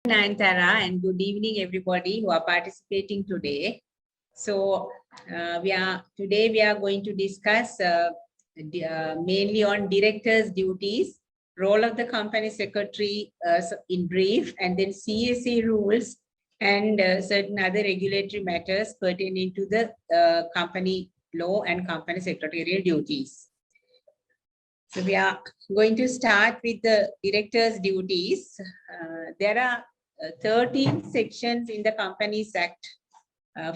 Nayantara, and good evening everybody who are participating today. So today we are going to discuss mainly on directors' duties, role of the company secretary in brief, and then CSE rules and certain other regulatory matters pertaining to the company law and company secretarial duties. So we are going to start with the director's duties. There are 13 sections in the Companies Act.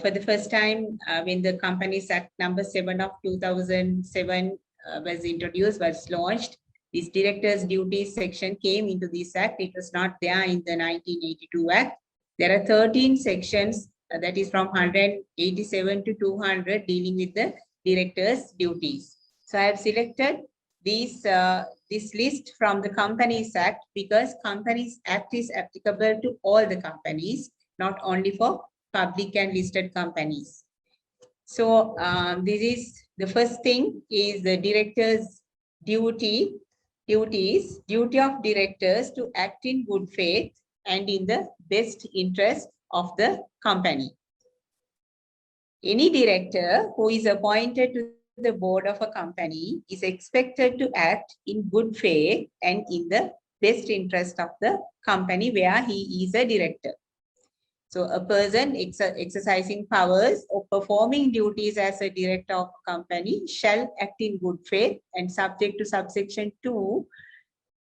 For the first time, when the Companies Act number 7 of 2007 was launched, this director's duties section came into this act. It was not there in the 1982 Act. There are 13 sections that is from 187 to 200 dealing with the director's duties. So I have selected this list from the Companies Act because Companies Act is applicable to all the companies, not only for public and listed companies. So this is the first thing is the director's duty of directors to act in good faith and in the best interest of the company. Any director who is appointed to the board of a company is expected to act in good faith and in the best interest of the company where he is a director. So a person exercising powers or performing duties as a director of a company shall act in good faith and subject to subsection 2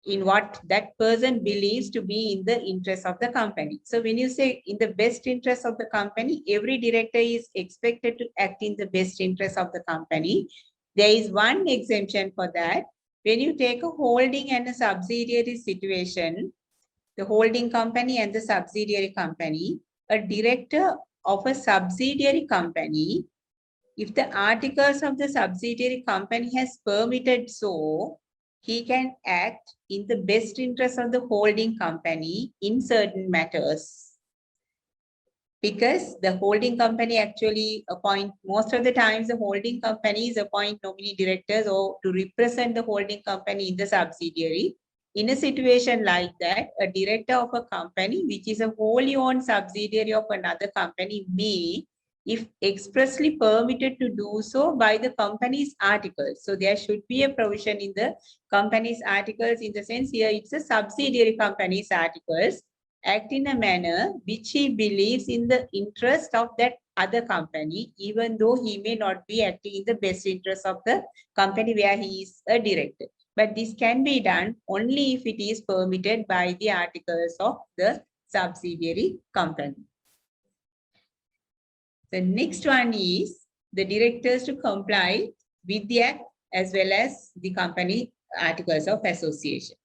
in what that person believes to be in the interest of the company. So when you say in the best interest of the company, every director is expected to act in the best interest of the company. There is one exemption for that. When you take a holding and a subsidiary situation, the holding company and the subsidiary company, a director of a subsidiary company, if the articles of the subsidiary company has permitted so, he can act in the best interest of the holding company in certain matters. Because the holding company actually appoint, most of the times the holding companies appoint nominee directors or to represent the holding company in the subsidiary. In a situation like that, a director of a company, which is a wholly owned subsidiary of another company, may, if expressly permitted to do so by the company's articles. So there should be a provision in the company's articles in the sense here it's a subsidiary company's articles, act in a manner which he believes in the interest of that other company, even though he may not be acting in the best interest of the company where he is a director. But this can be done only if it is permitted by the articles of the subsidiary company. The next one is the directors to comply with the act as well as the company articles of association.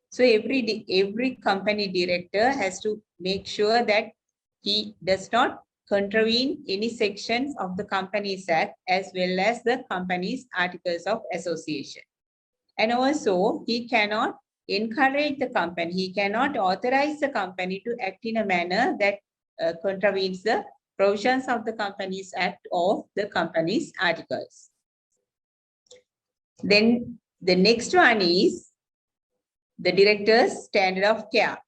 So every company director has to make sure that he does not contravene any sections of the Companies Act as well as the company's articles of association. And also he cannot encourage the company, he cannot authorize the company to act in a manner that contravenes the provisions of the Companies Act of the company's articles. Then the next one is the director's standard of care.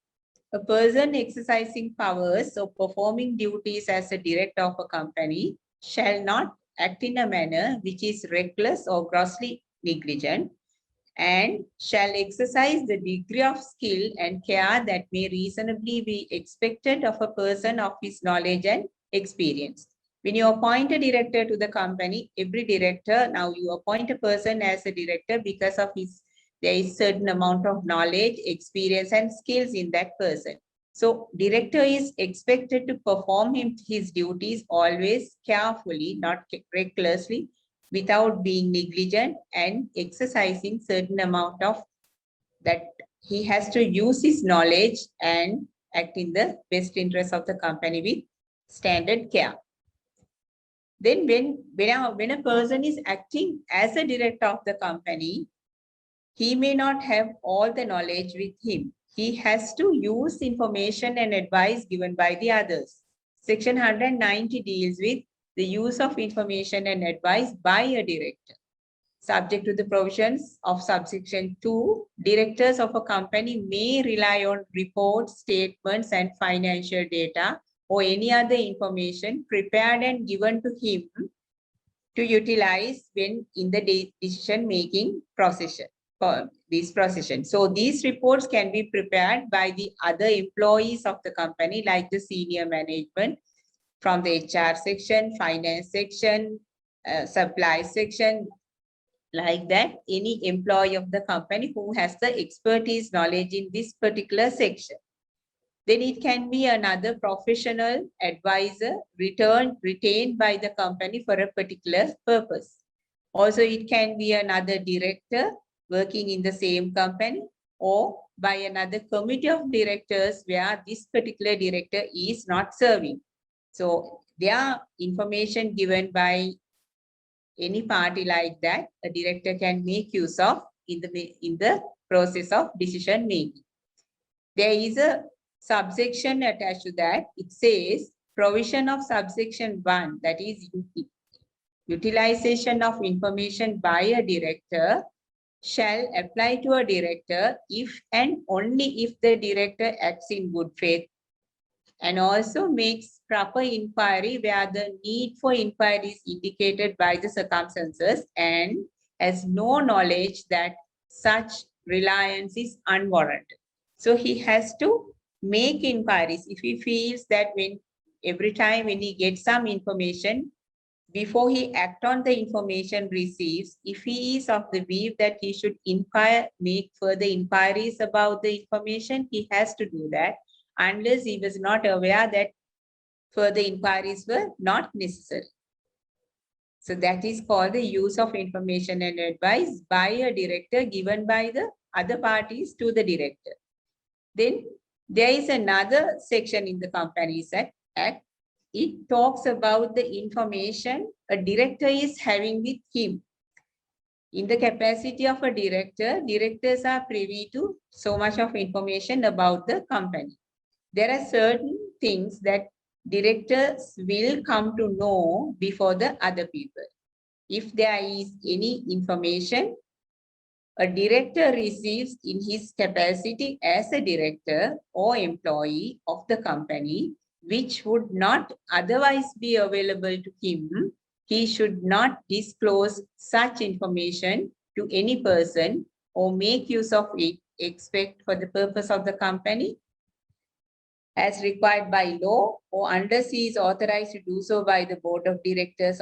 A person exercising powers or performing duties as a director of a company shall not act in a manner which is reckless or grossly negligent, and shall exercise the degree of skill and care that may reasonably be expected of a person of his knowledge and experience. When you appoint a director to the company, every director, now you appoint a person as a director because of there is certain amount of knowledge, experience, and skills in that person. So director is expected to perform his duties always carefully, not recklessly, without being negligent, and exercising certain amount of that he has to use his knowledge and act in the best interest of the company with standard care. Then when a person is acting as a director of the company, he may not have all the knowledge with him. He has to use information and advice given by the others. Section 190 deals with the use of information and advice by a director. subject to the provisions of subsection 2, directors of a company may rely on reports, statements, and financial data or any other information prepared and given to him to utilize when in the decision-making process. This process. So these reports can be prepared by the other employees of the company, like the senior management from the HR section, finance section, supply section, like that, any employee of the company who has the expertise knowledge in this particular section. Then it can be another professional advisor retained by the company for a particular purpose. Also, it can be another director working in the same company or by another committee of directors where this particular director is not serving. So their information given by any party like that, a director can make use of in the process of decision making. There is a subsection attached to that. It says provision of subsection 1, that is utilization of information by a director shall apply to a director if and only if the director acts in good faith and also makes proper inquiry where the need for inquiry is indicated by the circumstances and has no knowledge that such reliance is unwarranted. So he has to make inquiries if he feels that every time when he gets some information, before he act on the information receives, if he is of the view that he should make further inquiries about the information, he has to do that, unless he was not aware that further inquiries were not necessary. So that is called the use of information and advice by a director given by the other parties to the director. Then there is another section in the Companies Act. It talks about the information a director is having with him. In the capacity of a director, directors are privy to so much of information about the company. There are certain things that directors will come to know before the other people. If there is any information a director receives in his capacity as a director or employee of the company, which would not otherwise be available to him, he should not disclose such information to any person or make use of it except for the purpose of the company as required by law or unless he is authorized to do so by the board of directors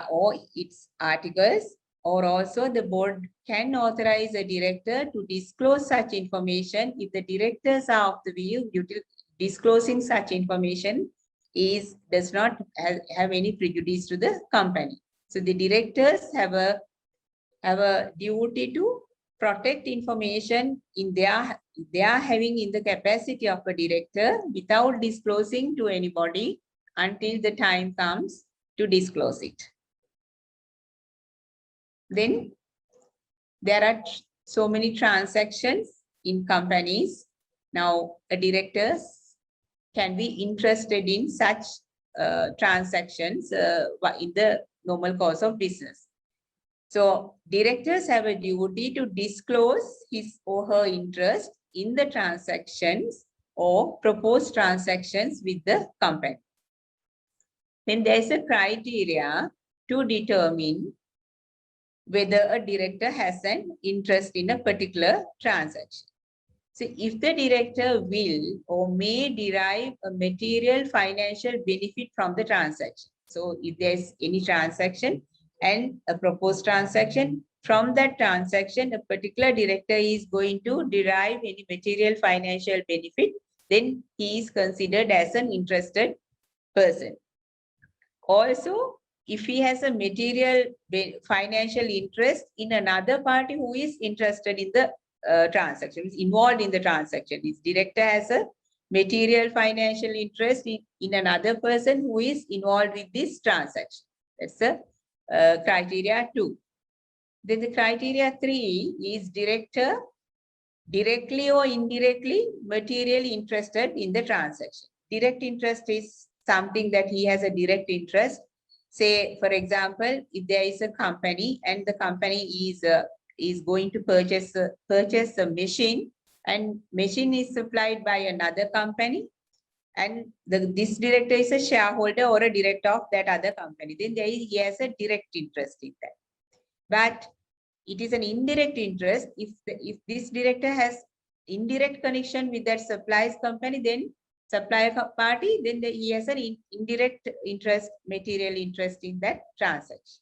or its articles, or also the board can authorize a director to disclose such information if the directors are of the view disclosing such information does not have any prejudice to the company. So the directors have a duty to protect information they are having in the capacity of a director without disclosing to anybody until the time comes to disclose it. Then there are so many transactions in companies. Now, directors can be interested in such transactions in the normal course of business. So, directors have a duty to disclose his or her interest in the transactions or proposed transactions with the company. Then there is a criteria to determine whether a director has an interest in a particular transaction. So if the director will or may derive a material financial benefit from the transaction. So if there's any transaction and a proposed transaction, from that transaction, a particular director is going to derive any material financial benefit, then he is considered as an interested person. Also, if he has a material financial interest in another party who is interested in the transaction, is involved in the transaction, his director has a material financial interest in another person who is involved with this transaction. That's the criteria 2. Then the criteria 3 is director directly or indirectly materially interested in the transaction. Direct interest is something that he has a direct interest Say, for example, if there is a company and the company is going to purchase a machine, and machine is supplied by another company, and this director is a shareholder or a director of that other company, then he has a direct interest in that. But it is an indirect interest. If this director has indirect connection with that supplies company, then supplier party, then he has an indirect interest, material interest in that transaction.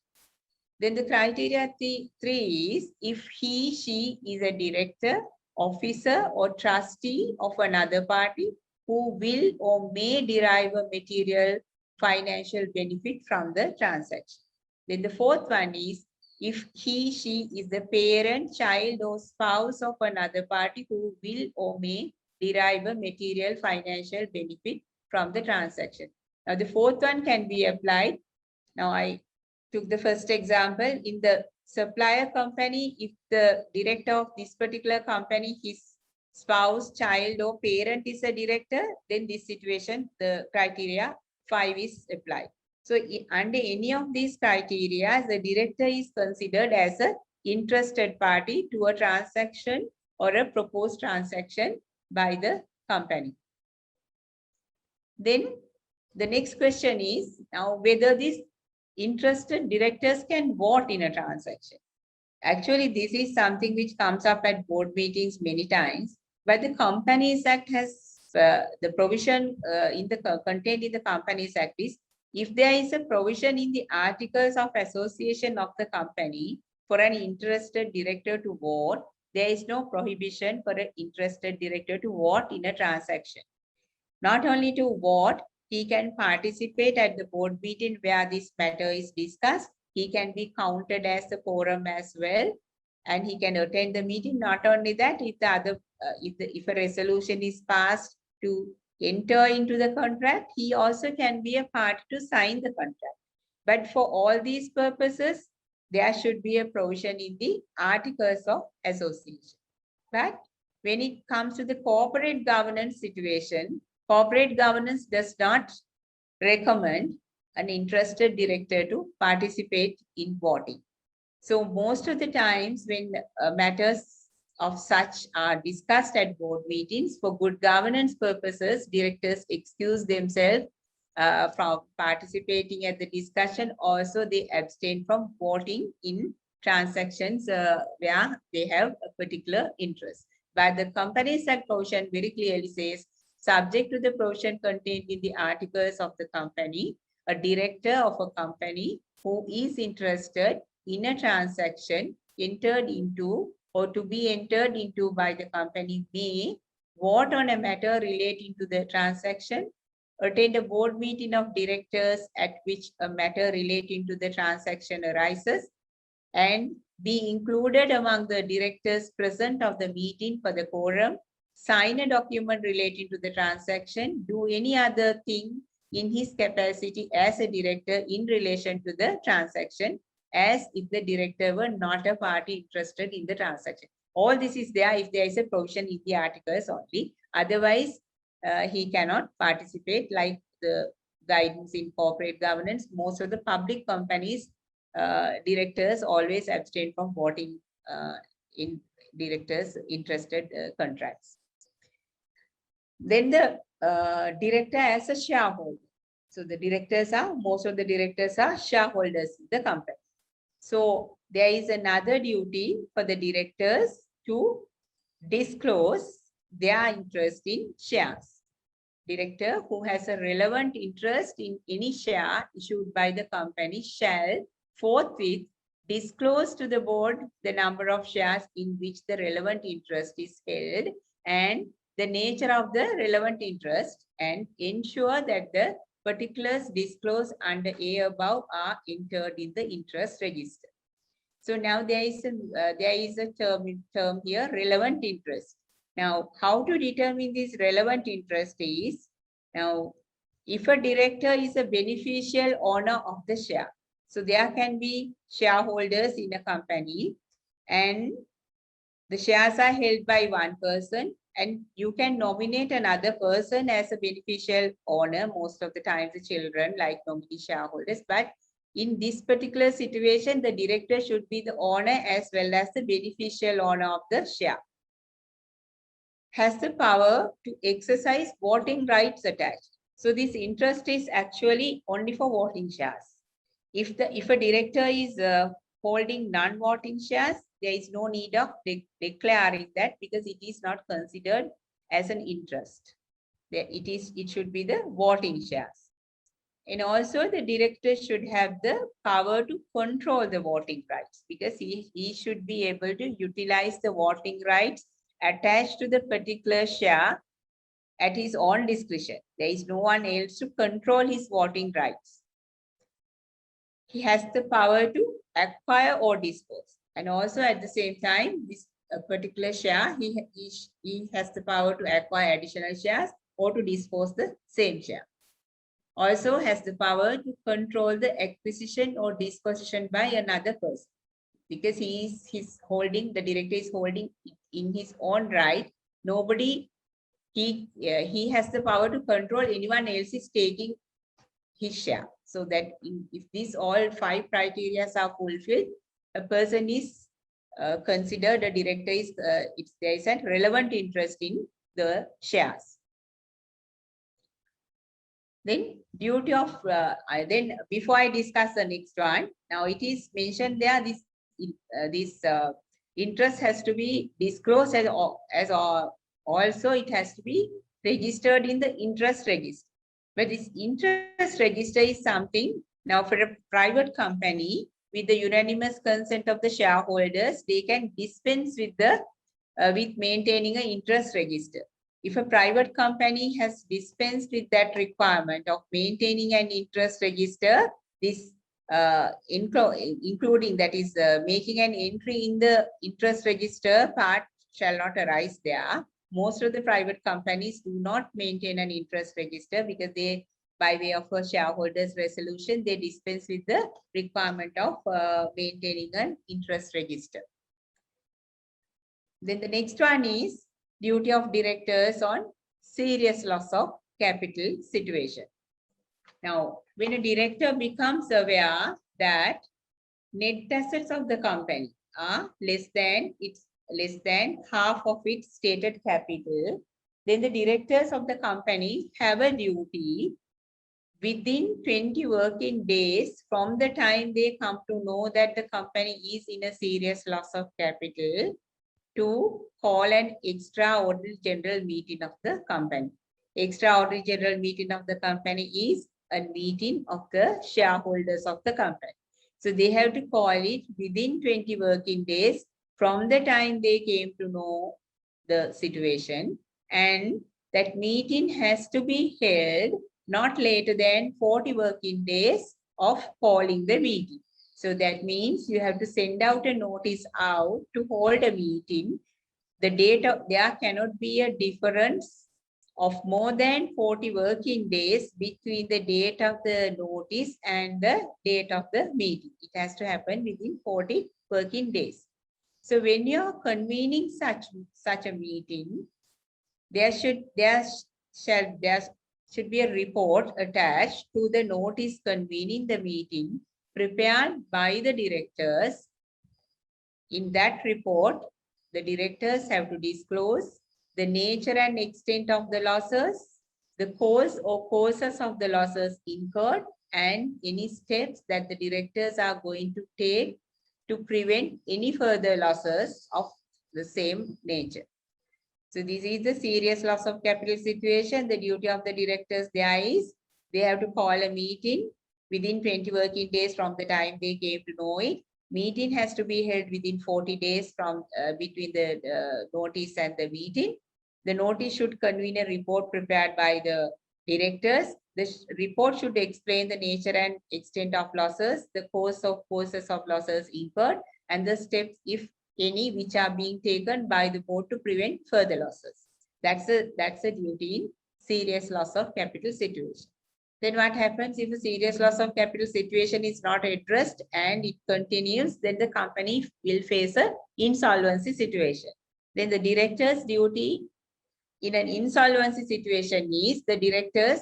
Then the criteria three is if she is a director, officer, or trustee of another party who will or may derive a material financial benefit from the transaction. Then the fourth one is if she is the parent, child, or spouse of another party who will or may derive a material financial benefit from the transaction. Now, the fourth one can be applied. Now, I took the first example in the supplier company. If the director of this particular company, his spouse, child, or parent is a director, then this situation, the criteria 5 is applied. So under any of these criteria, the director is considered as an interested party to a transaction or a proposed transaction by the company. Then the next question is now whether these interested directors can vote in a transaction. Actually, this is something which comes up at board meetings many times, but the Companies Act has the provision in the contained in the Companies Act is if there is a provision in the articles of association of the company for an interested director to vote, there is no prohibition for an interested director to vote in a transaction. Not only to vote, he can participate at the board meeting where this matter is discussed. He can be counted as a quorum as well, and he can attend the meeting. Not only that, if the other, if a resolution is passed to enter into the contract, he also can be a party to sign the contract. But for all these purposes, there should be a provision in the articles of association. But when it comes to the corporate governance situation, corporate governance does not recommend an interested director to participate in voting. So most of the times when matters of such are discussed at board meetings, for good governance purposes, directors excuse themselves from participating at the discussion. Also, they abstain from voting in transactions where they have a particular interest. But the Companies Act provision very clearly says, subject to the provision contained in the articles of the company, a director of a company who is interested in a transaction entered into or to be entered into by the company may vote on a matter relating to the transaction, attend a board meeting of directors at which a matter relating to the transaction arises, and be included among the directors present of the meeting for the quorum, sign a document relating to the transaction, do any other thing in his capacity as a director in relation to the transaction, as if the director were not a party interested in the transaction. All this is there if there is a provision in the articles only. Otherwise, he cannot participate, like the guidance in corporate governance. Most of the public companies, directors always abstain from voting in directors' interested contracts. Then the director as a shareholder. So the directors are, most of the directors are shareholders in the company. So there is another duty for the directors to disclose their interest in shares. Director who has a relevant interest in any share issued by the company shall forthwith disclose to the board the number of shares in which the relevant interest is held and the nature of the relevant interest, and ensure that the particulars disclosed under A above are entered in the interest register. So now there is a term here, relevant interest. Now, how to determine this relevant interest is, now, if a director is a beneficial owner of the share, so there can be shareholders in a company and the shares are held by one person, and you can nominate another person as a beneficial owner, most of the time the children, like nominee shareholders, but in this particular situation, the director should be the owner as well as the beneficial owner of the share. Has the power to exercise voting rights attached. So this interest is actually only for voting shares. If a director is holding non-voting shares, there is no need of declaring that because it is not considered as an interest. It should be the voting shares. And also the director should have the power to control the voting rights because he should be able to utilize the voting rights attached to the particular share at his own discretion. There is no one else to control his voting rights. He has the power to acquire or dispose. And also at the same time, this particular share, he has the power to acquire additional shares or to dispose the same share. Also has the power to control the acquisition or disposition by another person because he's holding, the director is holding in his own right. Nobody, he has the power to control anyone else is taking his share. So that if these all 5 criteria are fulfilled, a person is considered a director is, if there is a relevant interest in the shares. Then duty of, then before I discuss the next one, now it is mentioned there, this interest has to be disclosed as also it has to be registered in the interest register. But this interest register is something, now for a private company, with the unanimous consent of the shareholders, they can dispense with the with maintaining an interest register. If a private company has dispensed with that requirement of maintaining an interest register, this including that is making an entry in the interest register part shall not arise there. Most of the private companies do not maintain an interest register because they, by way of a shareholders resolution, they dispense with the requirement of maintaining an interest register. Then the next one is duty of directors on serious loss of capital situation. Now, when a director becomes aware that net assets of the company are less than half of its stated capital, then the directors of the company have a duty within 20 working days from the time they come to know that the company is in a serious loss of capital to call an extraordinary general meeting of the company. Extraordinary general meeting of the company is a meeting of the shareholders of the company. So they have to call it within 20 working days from the time they came to know the situation. And that meeting has to be held not later than 40 working days of calling the meeting. So that means you have to send out a notice out to hold a meeting. The date of, there cannot be a difference of more than 40 working days between the date of the notice and the date of the meeting. It has to happen within 40 working days. So when you're convening such a meeting, there should be a report attached to the notice convening the meeting prepared by the directors. In that report, the directors have to disclose the nature and extent of the losses, the cause or causes of the losses incurred, and any steps that the directors are going to take to prevent any further losses of the same nature. So this is the serious loss of capital situation. The duty of the directors there is they have to call a meeting within 20 working days from the time they came to know it. Meeting has to be held within 40 days from between the notice and the meeting. The notice should convene a report prepared by the directors. The report should explain the nature and extent of losses, the causes of losses incurred, and the steps, if any, which are being taken by the board to prevent further losses. That's a duty in serious loss of capital situation. Then what happens if a serious loss of capital situation is not addressed and it continues, then the company will face an insolvency situation. Then the director's duty in an insolvency situation is the directors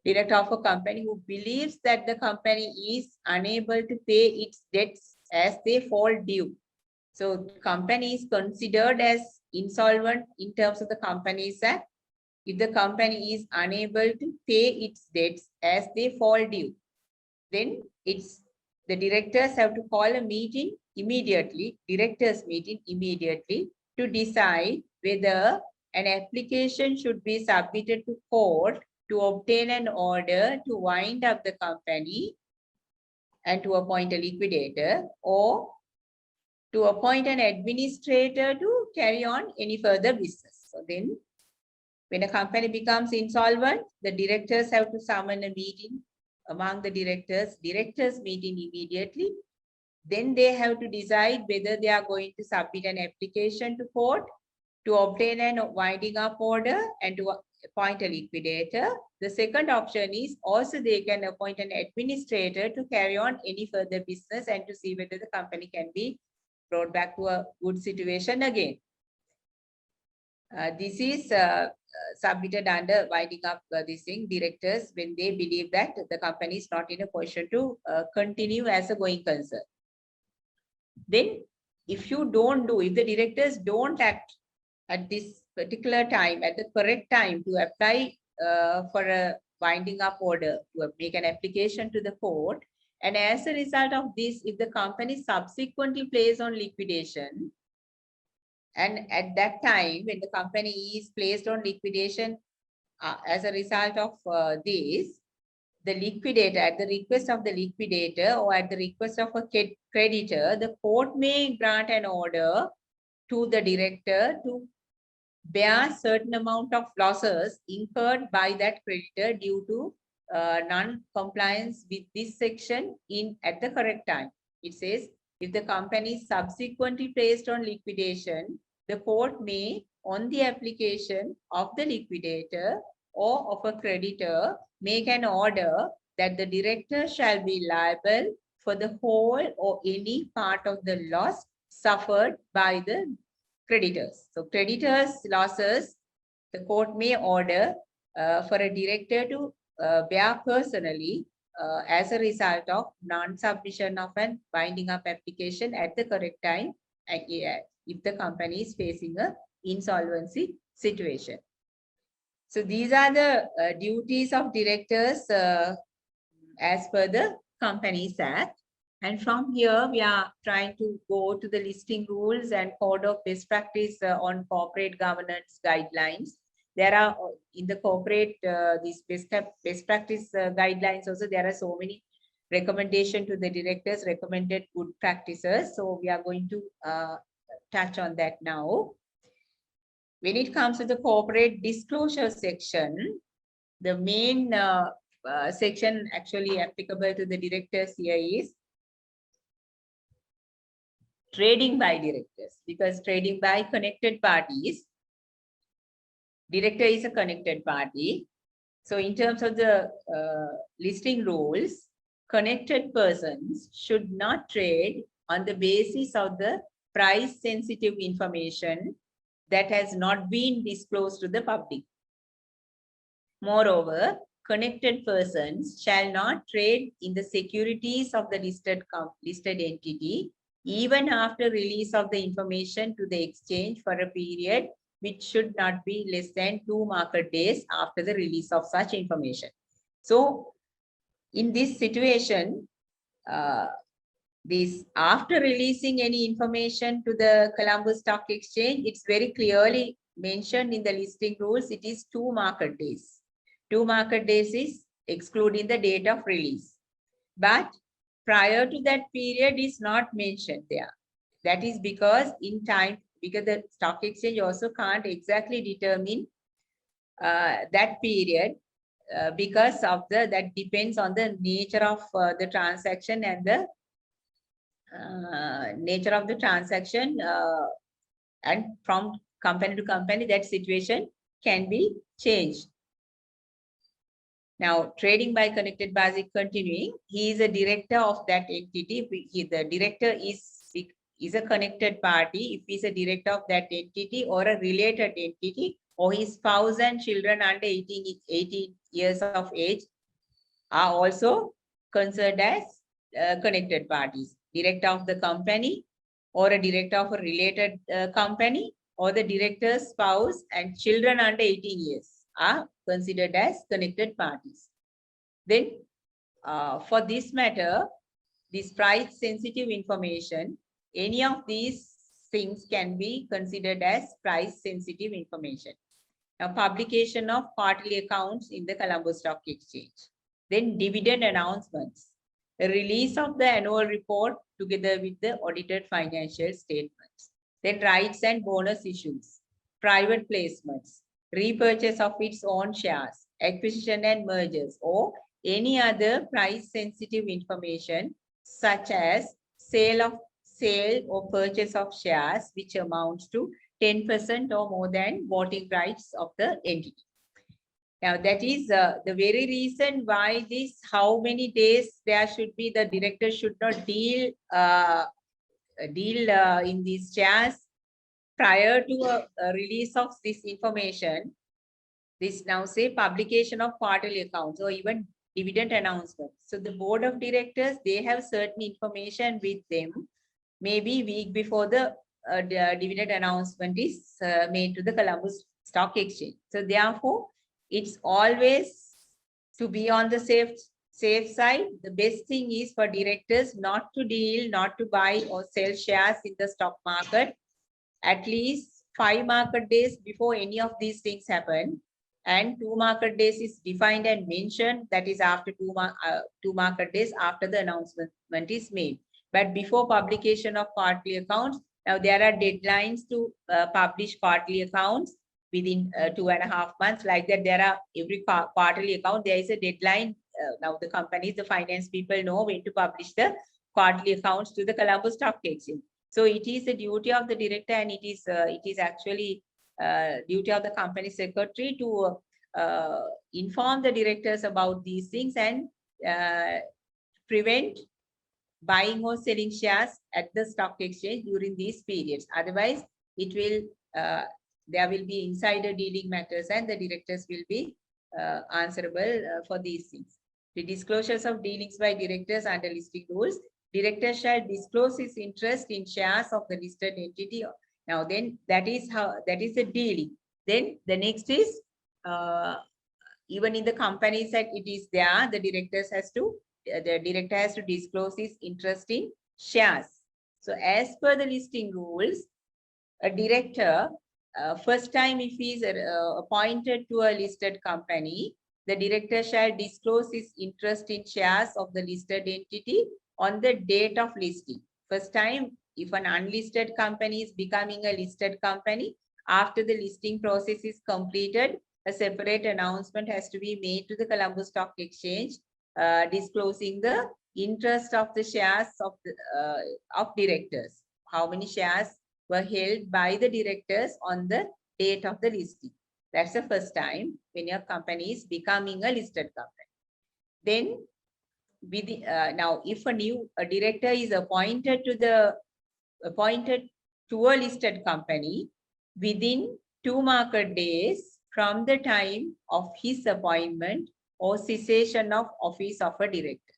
Director of a company who believes that the company is unable to pay its debts as they fall due. So company is considered as insolvent in terms of the Companies Act if the company is unable to pay its debts as they fall due. Then the directors have to call a meeting immediately, directors meeting immediately to decide whether an application should be submitted to court to obtain an order to wind up the company and to appoint a liquidator, or to appoint an administrator to carry on any further business. So then when a company becomes insolvent, the directors have to summon a meeting among the directors meeting immediately. Then they have to decide whether they are going to submit an application to court to obtain an winding up order and to appoint a liquidator. The second option is also they can appoint an administrator to carry on any further business and to see whether the company can be brought back to a good situation again. This is submitted under winding up this thing, directors, when they believe that the company is not in a position to continue as a going concern. Then if you don't do, if the directors don't act at this particular time, at the correct time to apply for a winding up order, to make an application to the court, and as a result of this, if the company subsequently plays on liquidation, and at that time, when the company is placed on liquidation, as a result of this, the liquidator, at the request of the liquidator or at the request of a creditor, the court may grant an order to the director to bear certain amount of losses incurred by that creditor due to non-compliance with this section at the correct time. It says, if the company is subsequently placed on liquidation, the court may, on the application of the liquidator or of a creditor, make an order that the director shall be liable for the whole or any part of the loss suffered by the creditors. So creditors' losses, the court may order for a director to bear personally as a result of non-submission of an winding up application at the correct time, if the company is facing a insolvency situation. So these are the duties of directors as per the Companies Act. And from here, we are trying to go to the listing rules and code of best practice on corporate governance guidelines. There are in the corporate, these best practice guidelines also, there are so many recommendations to the directors, recommended good practices. So we are going to touch on that now. When it comes to the corporate disclosure section, the main section actually applicable to the directors here is trading by directors, because trading by connected parties, director is a connected party. So in terms of the listing rules, connected persons should not trade on the basis of the price sensitive information that has not been disclosed to the public. Moreover, connected persons shall not trade in the securities of the listed entity even after release of the information to the exchange for a period which should not be less than 2 market days after the release of such information. So in this situation, after releasing any information to the Colombo Stock Exchange, it's very clearly mentioned in the listing rules, it is 2 market days. 2 market days is excluding the date of release. But prior to that period is not mentioned there. That is because because the stock exchange also can't exactly determine that period because of that depends on the nature of the transaction and the nature of the transaction, and from company to company that situation can be changed. Now, trading by connected parties continuing, he is a director of that entity. The director is a connected party if he is a director of that entity or a related entity, or his spouse and children under 18 years of age are also considered as connected parties. Director of the company or a director of a related company or the director's spouse and children under 18 years are considered as connected parties. Then for this matter, this price sensitive information, any of these things can be considered as price sensitive information. Now, publication of quarterly accounts in the Colombo Stock Exchange. Then dividend announcements, the release of the annual report together with the audited financial statements. Then rights and bonus issues, private placements, repurchase of its own shares, acquisition and mergers, or any other price sensitive information such as sale or purchase of shares which amounts to 10% or more than voting rights of the entity. Now, that is the very reason why this, how many days there should be, the director should not deal in these shares prior to a release of this information. This now say publication of quarterly accounts or even dividend announcement. So the board of directors, they have certain information with them, maybe week before the dividend announcement is made to the Colombo Stock Exchange. So therefore, it's always to be on the safe side. The best thing is for directors not to deal, not to buy or sell shares in the stock market at least 5 market days before any of these things happen. And 2 market days is defined and mentioned, that is after 2 market days after the announcement is made. But before publication of quarterly accounts, now there are deadlines to publish quarterly accounts within 2.5 months. Like that, there are every quarterly account, there is a deadline. Now the companies, the finance people know when to publish the quarterly accounts to the Colombo Stock Exchange. So it is the duty of the director, and it is actually duty of the company secretary to inform the directors about these things and prevent buying or selling shares at the stock exchange during these periods. Otherwise, it will there will be insider dealing matters, and the directors will be answerable for these things. The disclosures of dealings by directors under listing rules. Director shall disclose his interest in shares of the listed entity. Now, then that is the dealing. Then the next is even in the companies that it is there, the director has to disclose his interest in shares. So as per the listing rules, a director, first time if he is appointed to a listed company, the director shall disclose his interest in shares of the listed entity on the date of listing. First time, if an unlisted company is becoming a listed company, after the listing process is completed, a separate announcement has to be made to the Colombo Stock Exchange, disclosing the interest of the shares of directors. How many shares were held by the directors on the date of the listing. That's the first time when your company is becoming a listed company. Then, now if a director is appointed to a listed company within 2 market days from the time of his appointment or cessation of office of a director.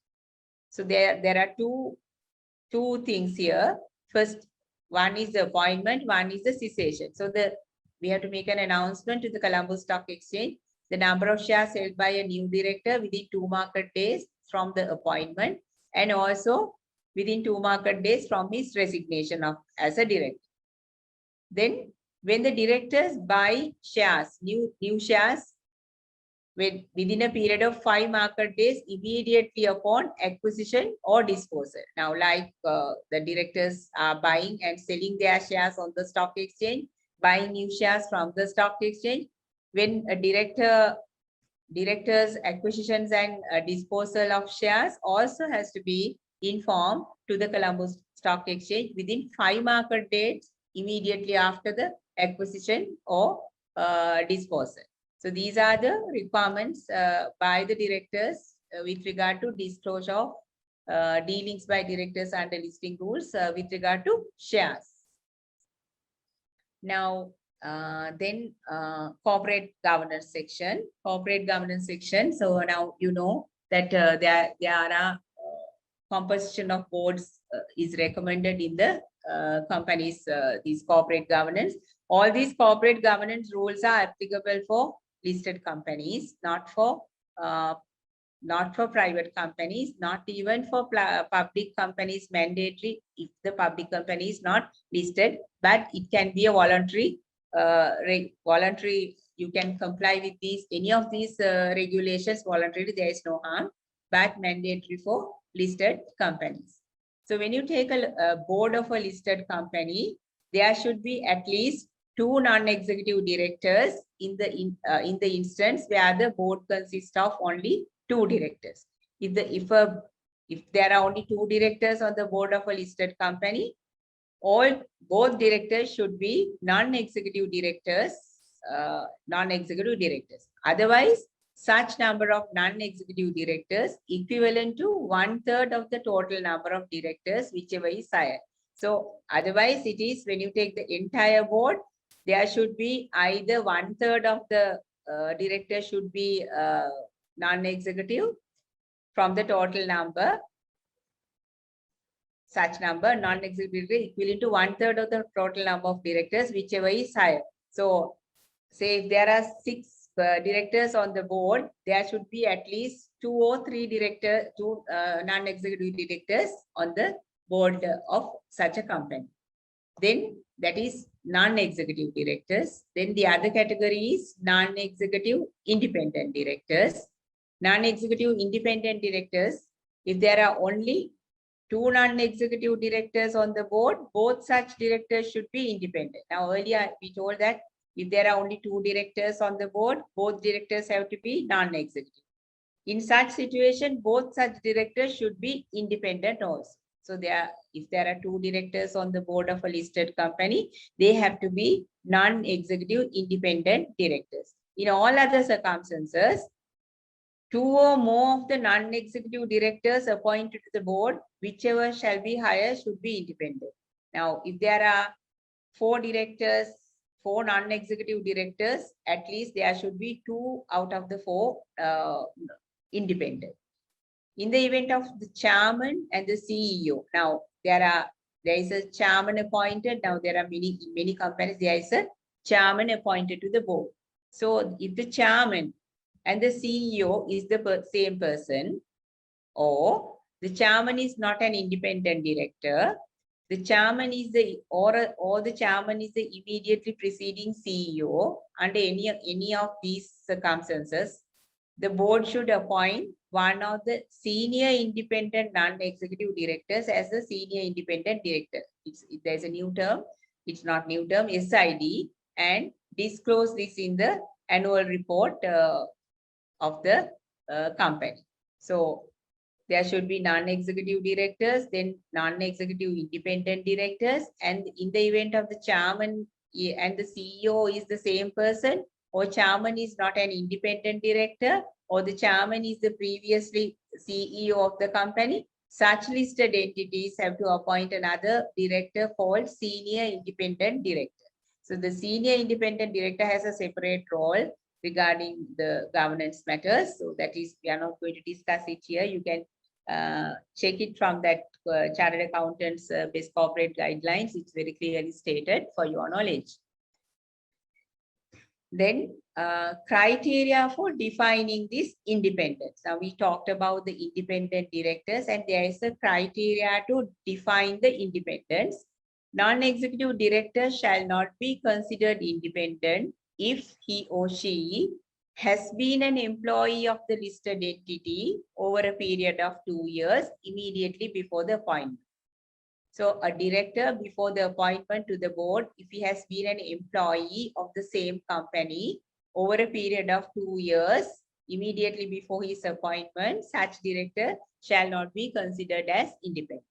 So there are two things here. First, one is the appointment, one is the cessation. So we have to make an announcement to the Colombo Stock Exchange, the number of shares held by a new director within 2 market days from the appointment, and also within 2 market days from his resignation as a director. Then when the directors buy shares, new shares, within a period of 5 market days immediately upon acquisition or disposal. Now, like the directors are buying and selling their shares on the stock exchange, buying new shares from the stock exchange, when a director's acquisitions and disposal of shares also has to be informed to the Colombo Stock Exchange within 5 market dates immediately after the acquisition or disposal. So these are the requirements by the directors with regard to disclosure of dealings by directors under listing rules with regard to shares. Now, then corporate governance section. Corporate governance section. So now you know that there are composition of boards is recommended in the companies, these corporate governance. All these corporate governance rules are applicable for listed companies, not for private companies, not even for public companies mandatory if the public company is not listed, but it can be a voluntary, you can comply with these, any of these regulations voluntarily, there is no harm, but mandatory for listed companies. So when you take a board of a listed company, there should be at least 2 non-executive directors in the instance where the board consists of only 2 directors. If there are only 2 directors on the board of a listed company, both directors should be non-executive directors. Otherwise, such number of non-executive directors equivalent to 1/3 of the total number of directors, whichever is higher. So otherwise, it is when you take the entire board, there should be either 1/3 of the directors should be non-executive from the total number. Such number non-executive equivalent to 1/3 of the total number of directors, whichever is higher. So say if there are 6 directors on the board, there should be at least 2 or 3 non-executive directors on the board of such a company. Then that is non-executive directors. Then the other category is non-executive independent directors. Non-executive independent directors, if there are only 2 non-executive directors on the board, both such directors should be independent. Now earlier we told that if there are only 2 directors on the board, both directors have to be non-executive. In such situation, both such directors should be independent also. So if there are 2 directors on the board of a listed company, they have to be non-executive independent directors. In all other circumstances, 2 or more of the non-executive directors appointed to the board, whichever shall be higher, should be independent. Now, if there are 4 directors, 4 non-executive directors, at least there should be 2 out of the 4 independent. In the event of the chairman and the CEO, now there is a chairman appointed. Now there are many companies, there is a chairman appointed to the board. So if the chairman and the CEO is the same person, or the chairman is not an independent director, the chairman is or the chairman is the immediately preceding CEO, under any of these circumstances, the board should appoint one of the senior independent non-executive directors as a senior independent director. There's a new term, it's not new term, SID, and disclose this in the annual report of the company. So there should be non-executive directors, then non-executive independent directors, and in the event of the chairman and the CEO is the same person, or chairman is not an independent director, or the chairman is the previously CEO of the company, such listed entities have to appoint another director called senior independent director. So the senior independent director has a separate role regarding the governance matters. So that is, we are not going to discuss it here. You can check it from that Chartered Accountants Best Corporate Guidelines. It's very clearly stated for your knowledge. Then criteria for defining this independence. Now we talked about the independent directors, and there is a criteria to define the independence. Non-executive director shall not be considered independent if he or she has been an employee of the listed entity over a period of 2 years immediately before the appointment. So a director before the appointment to the board, if he has been an employee of the same company over a period of 2 years immediately before his appointment, such director shall not be considered as independent.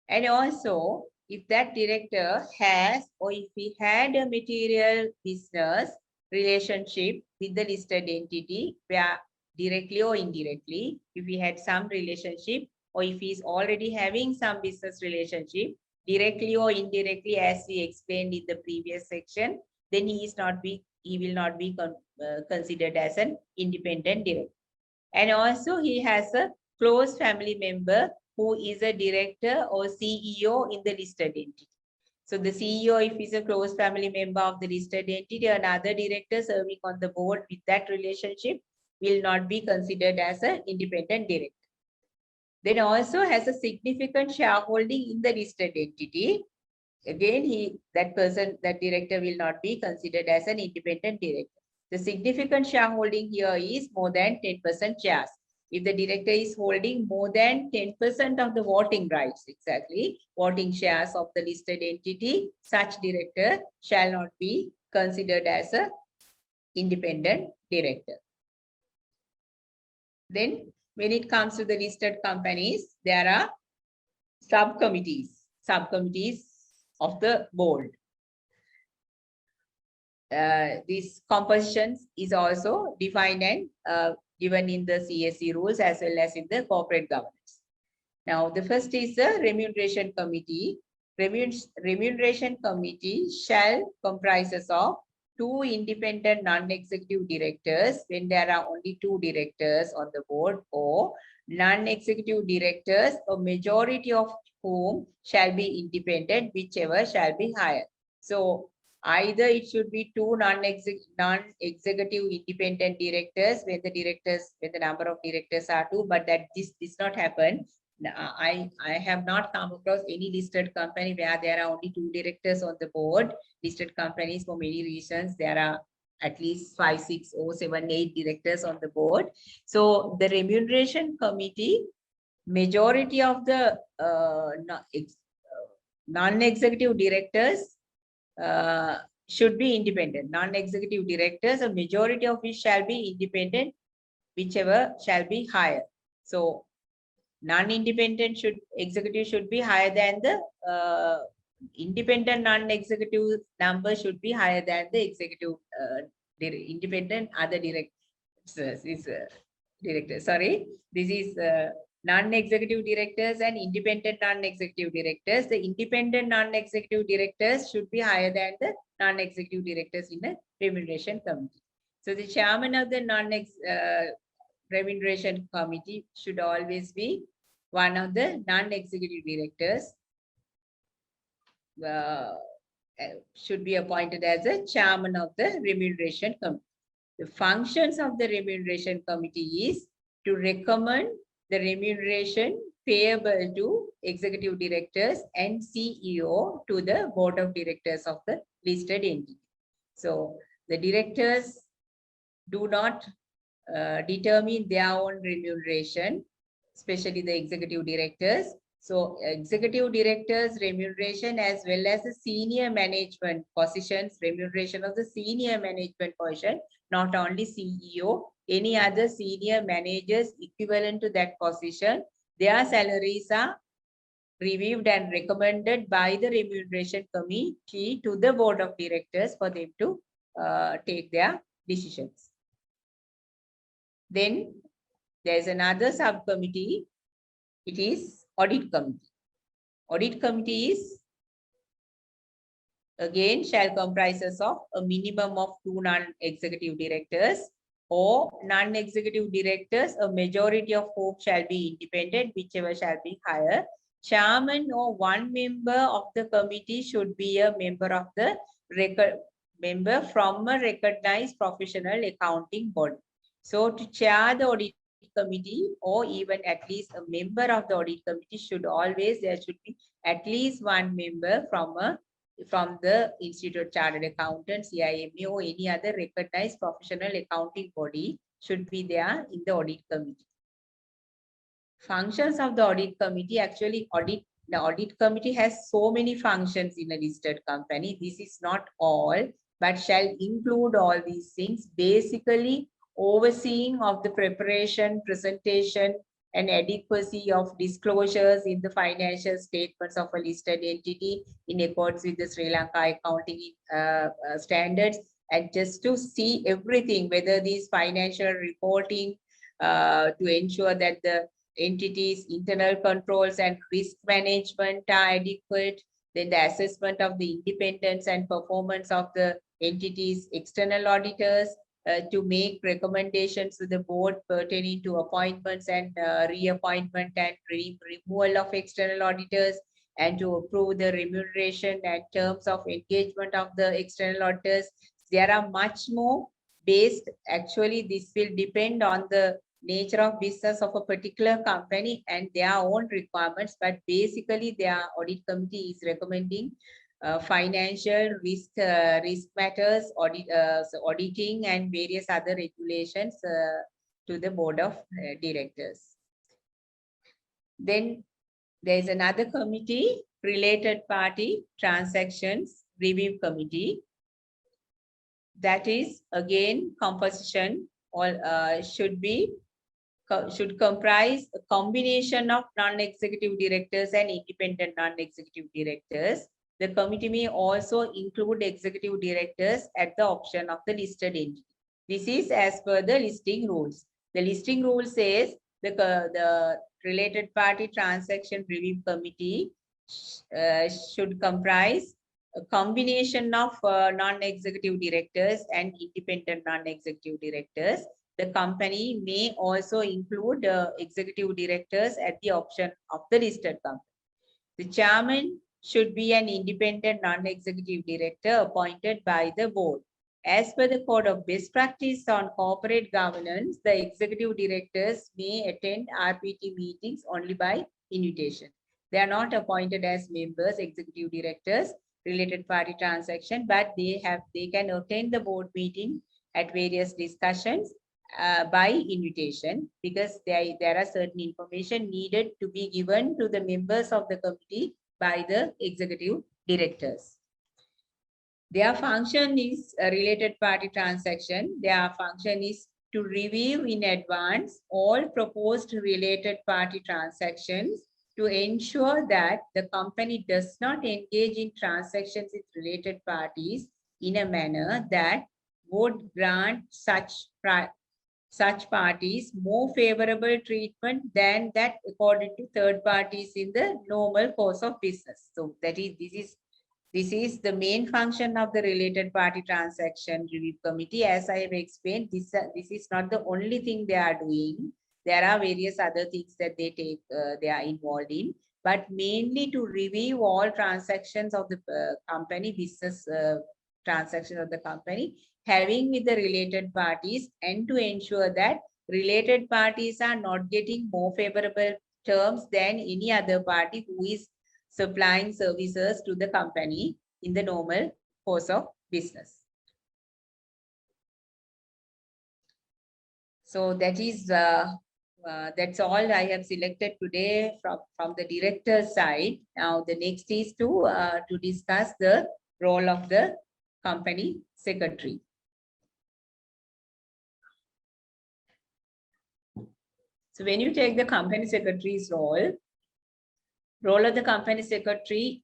And also, if that director has, or if he had a material business relationship with the listed entity, where directly or indirectly, if he had some relationship, or if he is already having some business relationship, directly or indirectly, as we explained in the previous section, then he will not be considered as an independent director. And also he has a close family member who is a director or CEO in the listed entity. So the CEO, if he's a close family member of the listed entity, another director serving on the board with that relationship will not be considered as an independent director. Then also has a significant shareholding in the listed entity. Again, that director will not be considered as an independent director. The significant shareholding here is more than 10% shares. If the director is holding more than 10% of the voting rights, exactly, voting shares of the listed entity, such director shall not be considered as an independent director. Then when it comes to the listed companies, there are subcommittees of the board. This composition is also defined and given in the CSE rules as well as in the corporate governance. Now, the first is the remuneration committee. Remuneration committee shall comprises of 2 independent non-executive directors when there are only 2 directors on the board, or non-executive directors, a majority of whom shall be independent, whichever shall be higher. So either it should be 2 non-executive independent directors when the number of directors are 2, but that this does not happen. I have not come across any listed company where there are only 2 directors on the board. Listed companies, for many reasons, there are at least 5, 6, or 7, 8 directors on the board. So the remuneration committee, majority of the non-executive directors should be independent. Non-executive directors, a majority of which shall be independent, whichever shall be higher. So non-independent executive should be higher than the independent non-executive number should be higher than the executive independent other directors. Sorry, this is non-executive directors and independent non-executive directors. The independent non-executive directors should be higher than the non-executive directors in the remuneration committee. So the chairman of the remuneration committee should always be one of the non-executive directors, should be appointed as a chairman of the remuneration committee. The functions of the remuneration committee is to recommend the remuneration payable to executive directors and CEO to the board of directors of the listed entity. So the directors do not determine their own remuneration, especially the executive directors. So executive directors remuneration as well as the senior management positions, remuneration of the senior management position, not only CEO, any other senior managers equivalent to that position, their salaries are reviewed and recommended by the remuneration committee to the board of directors for them to take their decisions. Then there's another subcommittee. It is audit committee. Audit committee is again shall comprises of a minimum of 2 non-executive directors or non-executive directors, a majority of whom shall be independent, whichever shall be higher. Chairman or one member of the committee should be a member of the member from a recognized professional accounting body. So to chair the audit committee or even at least a member of the audit committee there should be at least one member from the Institute of Chartered Accountants, CIMA, or any other recognized professional accounting body should be there in the audit committee. Functions of the audit committee, actually the audit committee has so many functions in a listed company. This is not all, but shall include all these things. Basically, overseeing of the preparation, presentation, and adequacy of disclosures in the financial statements of a listed entity in accordance with the Sri Lanka accounting standards, and just to see everything, whether these financial reporting to ensure that the entity's internal controls and risk management are adequate, then the assessment of the independence and performance of the entities' external auditors, to make recommendations to the board pertaining to appointments and reappointment and removal of external auditors, and to approve the remuneration and terms of engagement of the external auditors. There are much more based. Actually, this will depend on the nature of business of a particular company and their own requirements, but basically their audit committee is recommending financial risk matters, auditing and various other regulations to the board of directors. Then there is another committee, related party transactions review committee. That is again composition, or should comprise a combination of non-executive directors and independent non-executive directors. The committee may also include executive directors at the option of the listed entity. This is as per the listing rules. The listing rule says the related party transaction review committee should comprise a combination of non-executive directors and independent non-executive directors. The company may also include executive directors at the option of the listed company. The chairman should be an independent non-executive director appointed by the board. As per the code of best practice on corporate governance, the executive directors may attend RPT meetings only by invitation. They are not appointed as members, executive directors, related party transaction, but they can attend the board meeting at various discussions by invitation, because there are certain information needed to be given to the members of the committee by the executive directors. Their function is a related party transaction. Their function is to review in advance all proposed related party transactions to ensure that the company does not engage in transactions with related parties in a manner that would grant such parties more favorable treatment than that according to third parties in the normal course of business. So this is the main function of the related party transaction review committee. As I have explained, this is not the only thing they are doing. There are various other things that they are involved in, but mainly to review all transactions of the company, business transactions of the company, having with the related parties, and to ensure that related parties are not getting more favorable terms than any other party who is supplying services to the company in the normal course of business. So that is that's all I have selected today from the director's side. Now the next is to discuss the role of the company secretary. So when you take the company secretary's role of the company secretary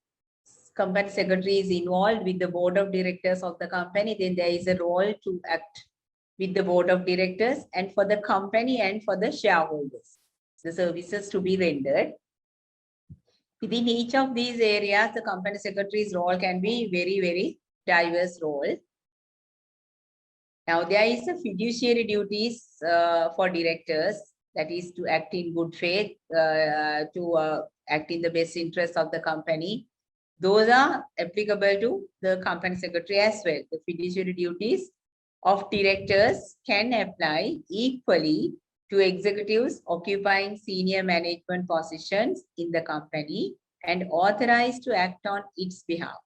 is involved with the board of directors of the company, then there is a role to act with the board of directors and for the company and for the shareholders, the services to be rendered. Within each of these areas, the company secretary's role can be very, very diverse role. Now, there is a fiduciary duties for directors, that is to act in good faith, to act in the best interest of the company. Those are applicable to the company secretary as well. The fiduciary duties of directors can apply equally to executives occupying senior management positions in the company and authorized to act on its behalf.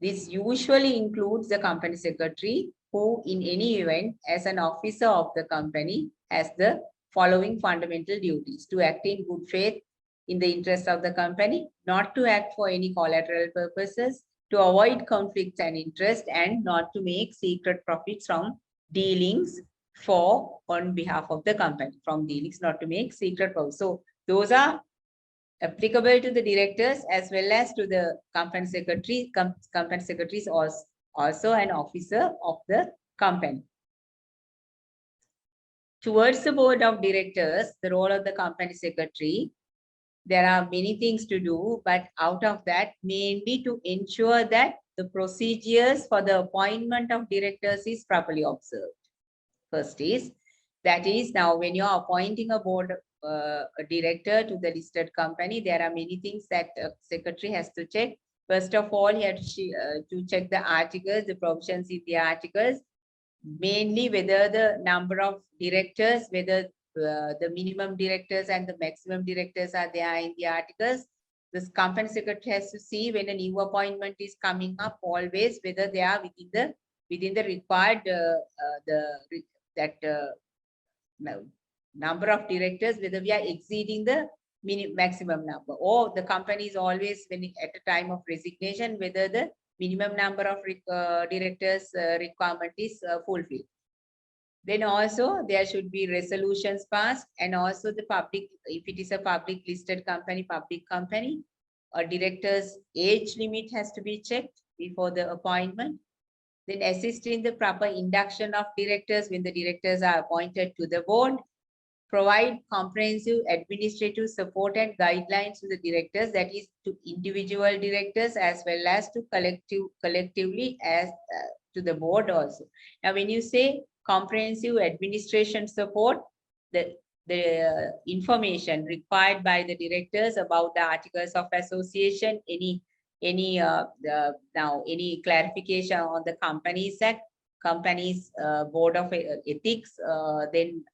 This usually includes the company secretary, who in any event as an officer of the company has the following fundamental duties: to act in good faith in the interest of the company, not to act for any collateral purposes, to avoid conflicts and interest, and not to make secret profits from dealings on behalf of the company. From dealings, not to make secret profits. So those are applicable to the directors as well as to the company secretary. Company secretary is also an officer of the company. Towards the board of directors, the role of the company secretary, there are many things to do, but out of that, mainly to ensure that the the procedures for the appointment of directors is properly observed. First is, that is, now when you are appointing a board a director to the listed company, there are many things that secretary has to check. First of all, he has to check the articles, the provisions in the articles, mainly whether the number of directors, whether the minimum directors and the maximum directors are there in the articles. This company secretary has to see when a new appointment is coming up, always whether they are within the required number of directors, whether we are exceeding the maximum number, or the company is always, when at a time of resignation, whether the minimum number of directors requirement is fulfilled. Then also there should be resolutions passed, and also the public, if it is a public listed company, a director's age limit has to be checked before the appointment. Then assist in the proper induction of directors when the directors are appointed to the board. Provide comprehensive administrative support and guidelines to the directors, that is to individual directors as well as to collectively as to the board also. Now, when you say comprehensive administration support, the information required by the directors about the articles of association, any clarification on the Companies Act, companies board of ethics, then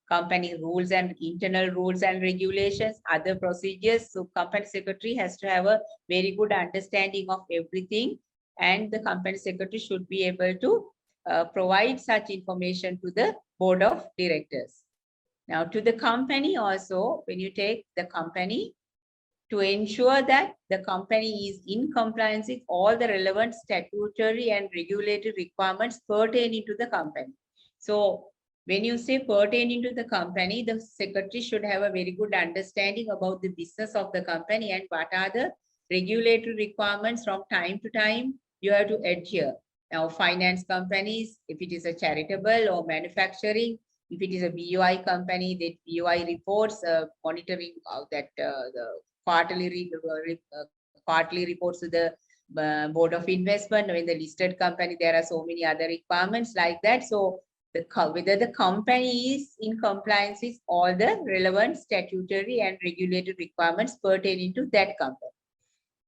company rules and internal rules and regulations, other procedures. So company secretary has to have a very good understanding of everything, and the company secretary should be able to provide such information to the board of directors. Now, to the company also, when you take the company, to ensure that the company is in compliance with all the relevant statutory and regulatory requirements pertaining to the company. So when you say pertaining to the company, the secretary should have a very good understanding about the business of the company and what are the regulatory requirements from time to time you have to adhere. Now, finance companies, if it is a charitable or manufacturing, if it is a BOI company, the BOI reports, monitoring of that, the quarterly reports to the Board of Investment. In the listed company, there are so many other requirements like that. So whether the company is in compliance with all the relevant statutory and regulatory requirements pertaining to that company.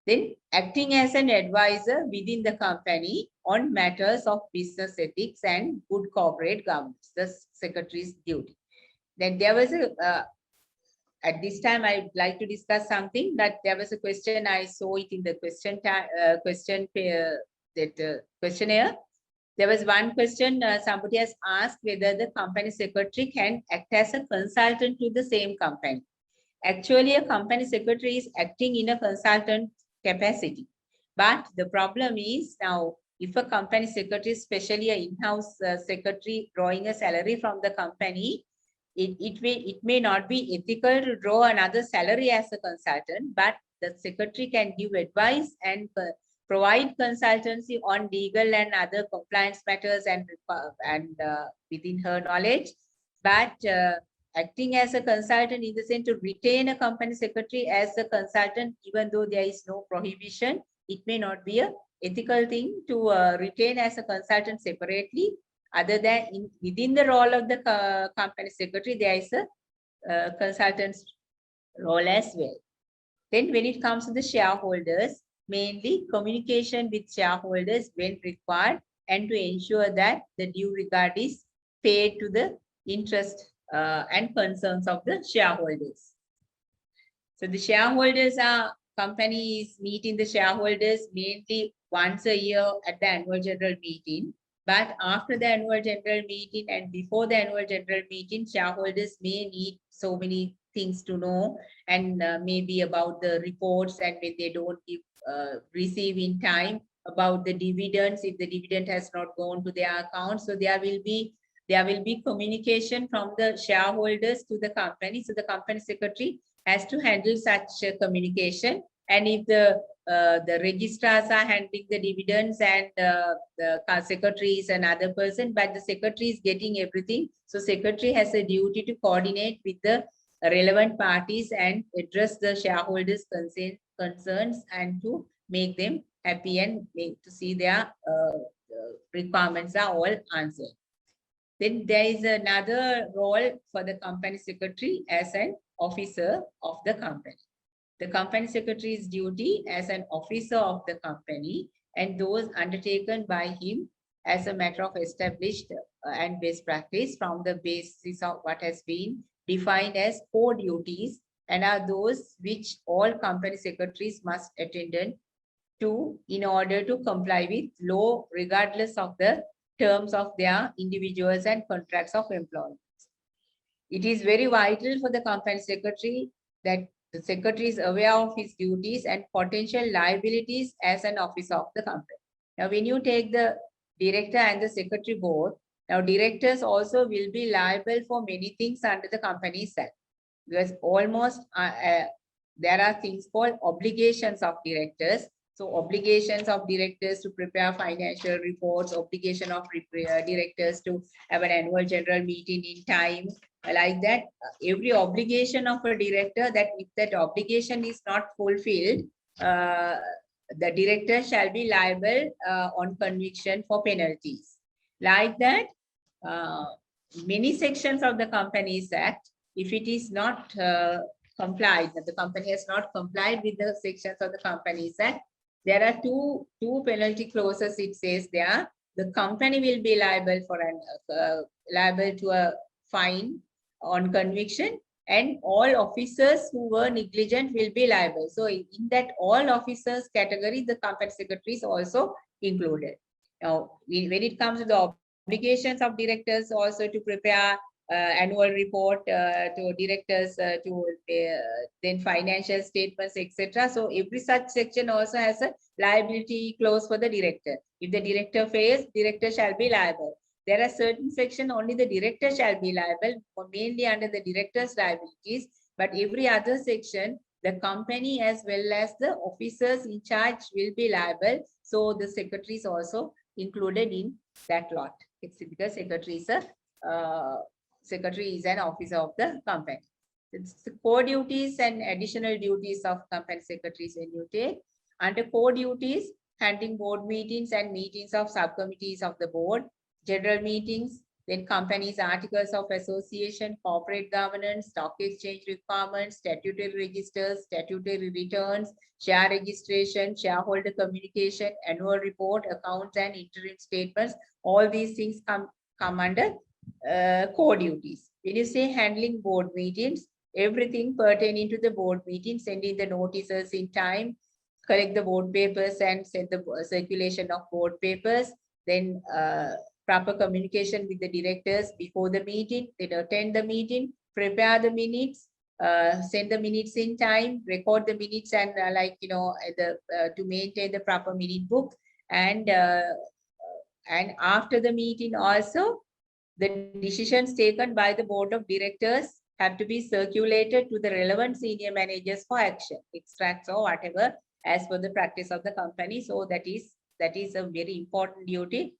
Then acting as an advisor within the company on matters of business ethics and good corporate governance, the secretary's duty. Then there was a, at this time, I would like to discuss something that there was a question, I saw it in the questionnaire. There was one question, somebody has asked whether the company secretary can act as a consultant to the same company. Actually, a company secretary is acting in a consultant capacity. But the problem is now, if a company secretary, especially an in-house secretary drawing a salary from the company, it may not be ethical to draw another salary as a consultant, but the secretary can give advice and provide consultancy on legal and other compliance matters and within her knowledge. But acting as a consultant in the sense to retain a company secretary as a consultant, even though there is no prohibition, it may not be an ethical thing to retain as a consultant separately. Other than within the role of the company secretary, there is a consultant's role as well. Then when it comes to the shareholders, mainly communication with shareholders when required, and to ensure that the due regard is paid to the interest and concerns of the shareholders. So the shareholders are, companies meeting the shareholders mainly once a year at the annual general meeting. But after the annual general meeting and before the annual general meeting, shareholders may need so many things to know, and maybe about the reports, and when they don't receive in time, about the dividends, if the dividend has not gone to their account. So there will be communication from the shareholders to the company. So the company secretary has to handle such communication. And if the registrars are handling the dividends and the secretary is another person, but the secretary is getting everything. So secretary has a duty to coordinate with the relevant parties and address the shareholders' concerns and to make them happy and make to see their requirements are all answered. Then there is another role for the company secretary as an officer of the company. The company secretary's duty as an officer of the company and those undertaken by him as a matter of established and best practice from the basis of what has been defined as core duties and are those which all company secretaries must attend to in order to comply with law regardless of the terms of their individuals and contracts of employment. It is very vital for the company secretary that the secretary is aware of his duties and potential liabilities as an officer of the company. Now, when you take the director and the secretary board, now directors also will be liable for many things under the Companies Act because almost there are things called obligations of directors. So obligations of directors to prepare financial reports, obligation of directors to have an annual general meeting in time, like that. Every obligation of a director, that if that obligation is not fulfilled, the director shall be liable on conviction for penalties. Like that, many sections of the Companies Act, if it is not complied, that the company has not complied with the sections of the Companies Act, there are two penalty clauses. It says there, the company will be liable for liable to a fine on conviction, and all officers who were negligent will be liable. So in that all officers category, the company secretary is also included. Now, when it comes to the obligations of directors also to prepare annual report to directors to then financial statements, etc. So every such section also has a liability clause for the director. If the director fails, director shall be liable. There are certain sections only the director shall be liable, mainly under the director's liabilities, but every other section, the company as well as the officers in charge will be liable. So the secretary is also included in that lot. It's because secretary is an officer of the company. It's the core duties and additional duties of company secretaries when you take. Under core duties, handling board meetings and meetings of subcommittees of the board, general meetings, then companies' articles of association, corporate governance, stock exchange requirements, statutory registers, statutory returns, share registration, shareholder communication, annual report, accounts and interim statements. All these things come under core duties. When you say handling board meetings, everything pertaining to the board meeting, sending the notices in time, collect the board papers and send the circulation of board papers, then proper communication with the directors before the meeting, then attend the meeting, prepare the minutes, send the minutes in time, record the minutes and to maintain the proper minute book. And after the meeting also, the decisions taken by the board of directors have to be circulated to the relevant senior managers for action, extracts or whatever, as per the practice of the company. So that is a very important duty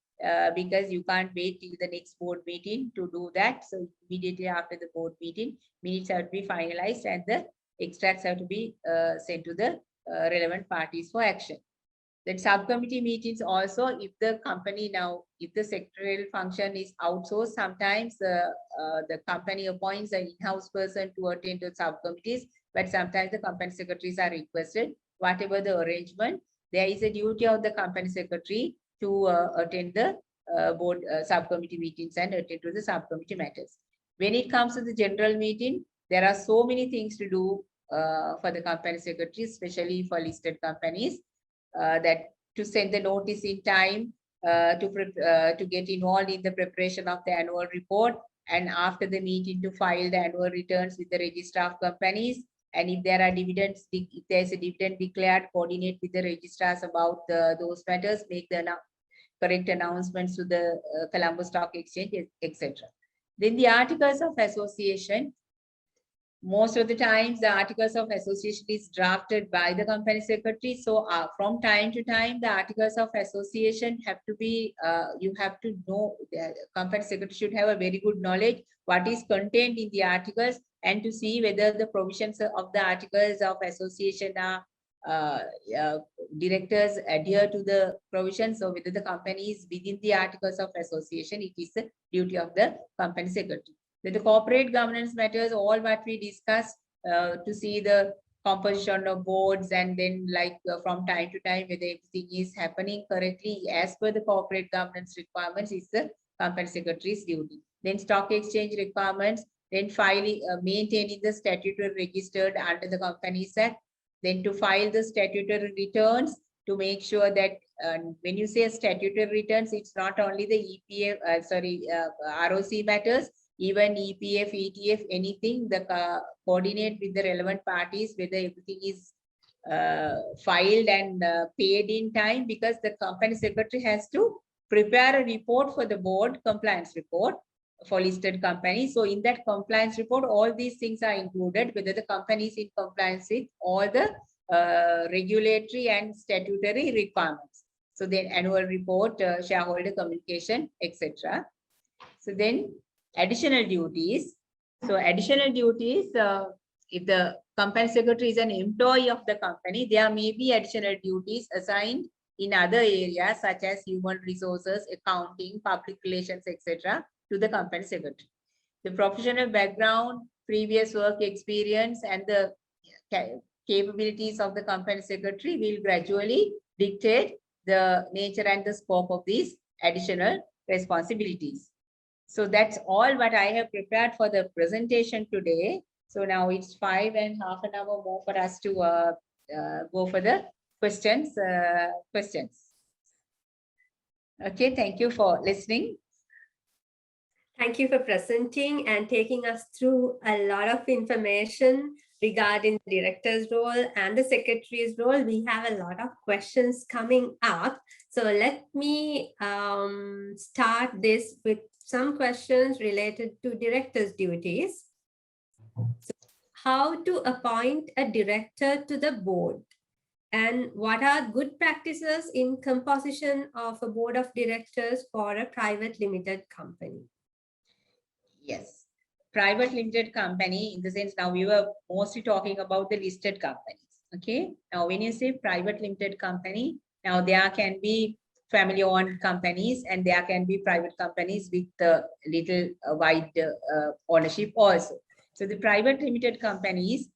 because you can't wait till the next board meeting to do that. So immediately after the board meeting, minutes have to be finalized and the extracts have to be sent to the relevant parties for action. Then subcommittee meetings also, if the company now, if the secretarial function is outsourced, sometimes the company appoints an in-house person to attend to subcommittees, but sometimes the company secretaries are requested. Whatever the arrangement, there is a duty of the company secretary to attend the board subcommittee meetings and attend to the subcommittee matters. When it comes to the general meeting, there are so many things to do for the company secretary, especially for listed companies. That to send the notice in time, to get involved in the preparation of the annual report, and after the meeting to file the annual returns with the registrar of companies. And if there are dividends, if there's a dividend declared, coordinate with the registrars about those matters, make the correct announcements to the Colombo Stock Exchange, etc. Then the articles of association. Most of the times, the articles of association is drafted by the company secretary. So from time to time, the articles of association have to be, you have to know, the company secretary should have a very good knowledge what is contained in the articles and to see whether the provisions of the articles of association are directors adhere to the provisions, or whether the company is within the articles of association, it is the duty of the company secretary. The corporate governance matters, all what we discussed, to see the composition of boards, and then from time to time whether everything is happening correctly as per the corporate governance requirements is the company secretary's duty. Then stock exchange requirements, then filing, maintaining the statutory registered under the Companies Act, then to file the statutory returns to make sure that when you say statutory returns, it's not only the EPF, ROC matters, even EPF, ETF, anything, the coordinate with the relevant parties, whether everything is filed and paid in time, because the company secretary has to prepare a report for the board, compliance report for listed companies. So in that compliance report, all these things are included, whether the company is in compliance with all the regulatory and statutory requirements. So then annual report, shareholder communication, etc. So then additional duties. So additional duties, if the company secretary is an employee of the company, there may be additional duties assigned in other areas such as human resources, accounting, public relations, etc. to the company secretary. The professional background, previous work experience, and the capabilities of the company secretary will gradually dictate the nature and the scope of these additional responsibilities. So that's all what I have prepared for the presentation today. So now it's 5.5 hours more for us to go for the questions. Okay, thank you for listening. Thank you for presenting and taking us through a lot of information regarding the director's role and the secretary's role. We have a lot of questions coming up. So let me start this with some questions related to director's duties. So how to appoint a director to the board, and what are good practices in composition of a board of directors for a private limited company? Yes, private limited company, in the sense now we were mostly talking about the listed companies. Okay, now when you say private limited company, now there can be family owned companies and there can be private companies with a little wide ownership also. So the private limited companies,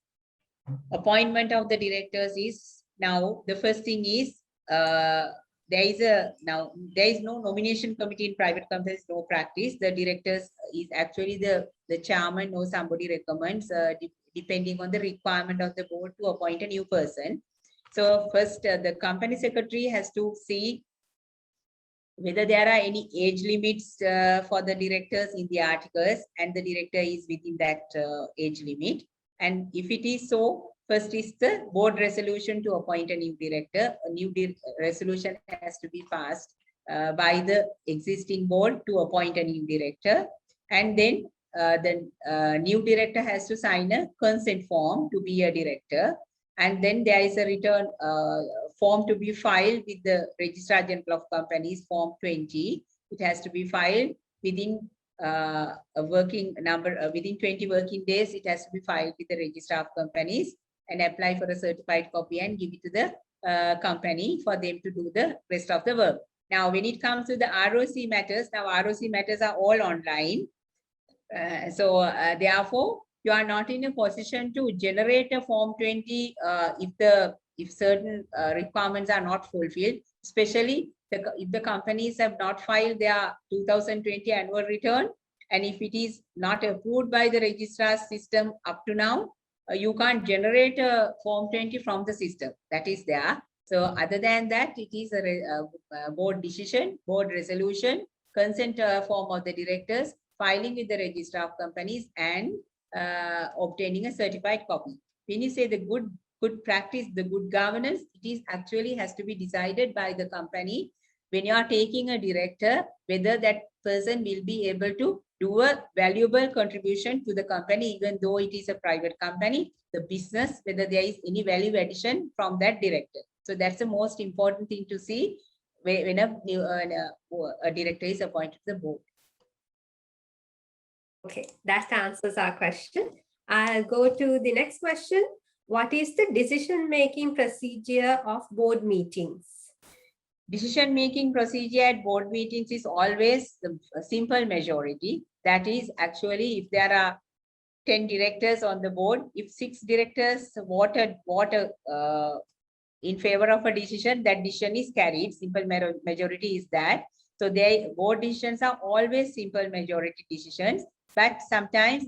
appointment of the directors is, now the first thing is there is no nomination committee in private companies, no practice. The directors is actually the chairman or somebody recommends, depending on the requirement of the board, to appoint a new person. So first the company secretary has to see whether there are any age limits for the directors in the articles and the director is within that age limit. And if it is so, first is the board resolution to appoint a new director. A new resolution has to be passed by the existing board to appoint a new director. And then the new director has to sign a consent form to be a director. And then there is a return form to be filed with the Registrar General of Companies, Form 20. It has to be filed within a working number, within 20 working days. It has to be filed with the Registrar of Companies and apply for a certified copy and give it to the company for them to do the rest of the work. Now, when it comes to the ROC matters, now ROC matters are all online. Therefore, you are not in a position to generate a Form 20 if certain requirements are not fulfilled, especially if the companies have not filed their 2020 annual return, and if it is not approved by the registrar system up to now, you can't generate a Form 20 from the system that is there. So other than that, it is a board decision, board resolution, consent form of the directors, filing with the Registrar of Companies, and obtaining a certified copy. When you say the good practice, the good governance, it is actually has to be decided by the company. When you are taking a director, whether that person will be able to do a valuable contribution to the company, even though it is a private company, the business, whether there is any value addition from that director. So that's the most important thing to see when a director is appointed to the board. Okay, that answers our question. I'll go to the next question. what is the decision-making procedure of board meetings? Decision-making procedure at board meetings is always a simple majority. That is actually if there are 10 directors on the board, if 6 directors voted in favor of a decision, that decision is carried. Simple majority is that. So their board decisions are always simple majority decisions, but sometimes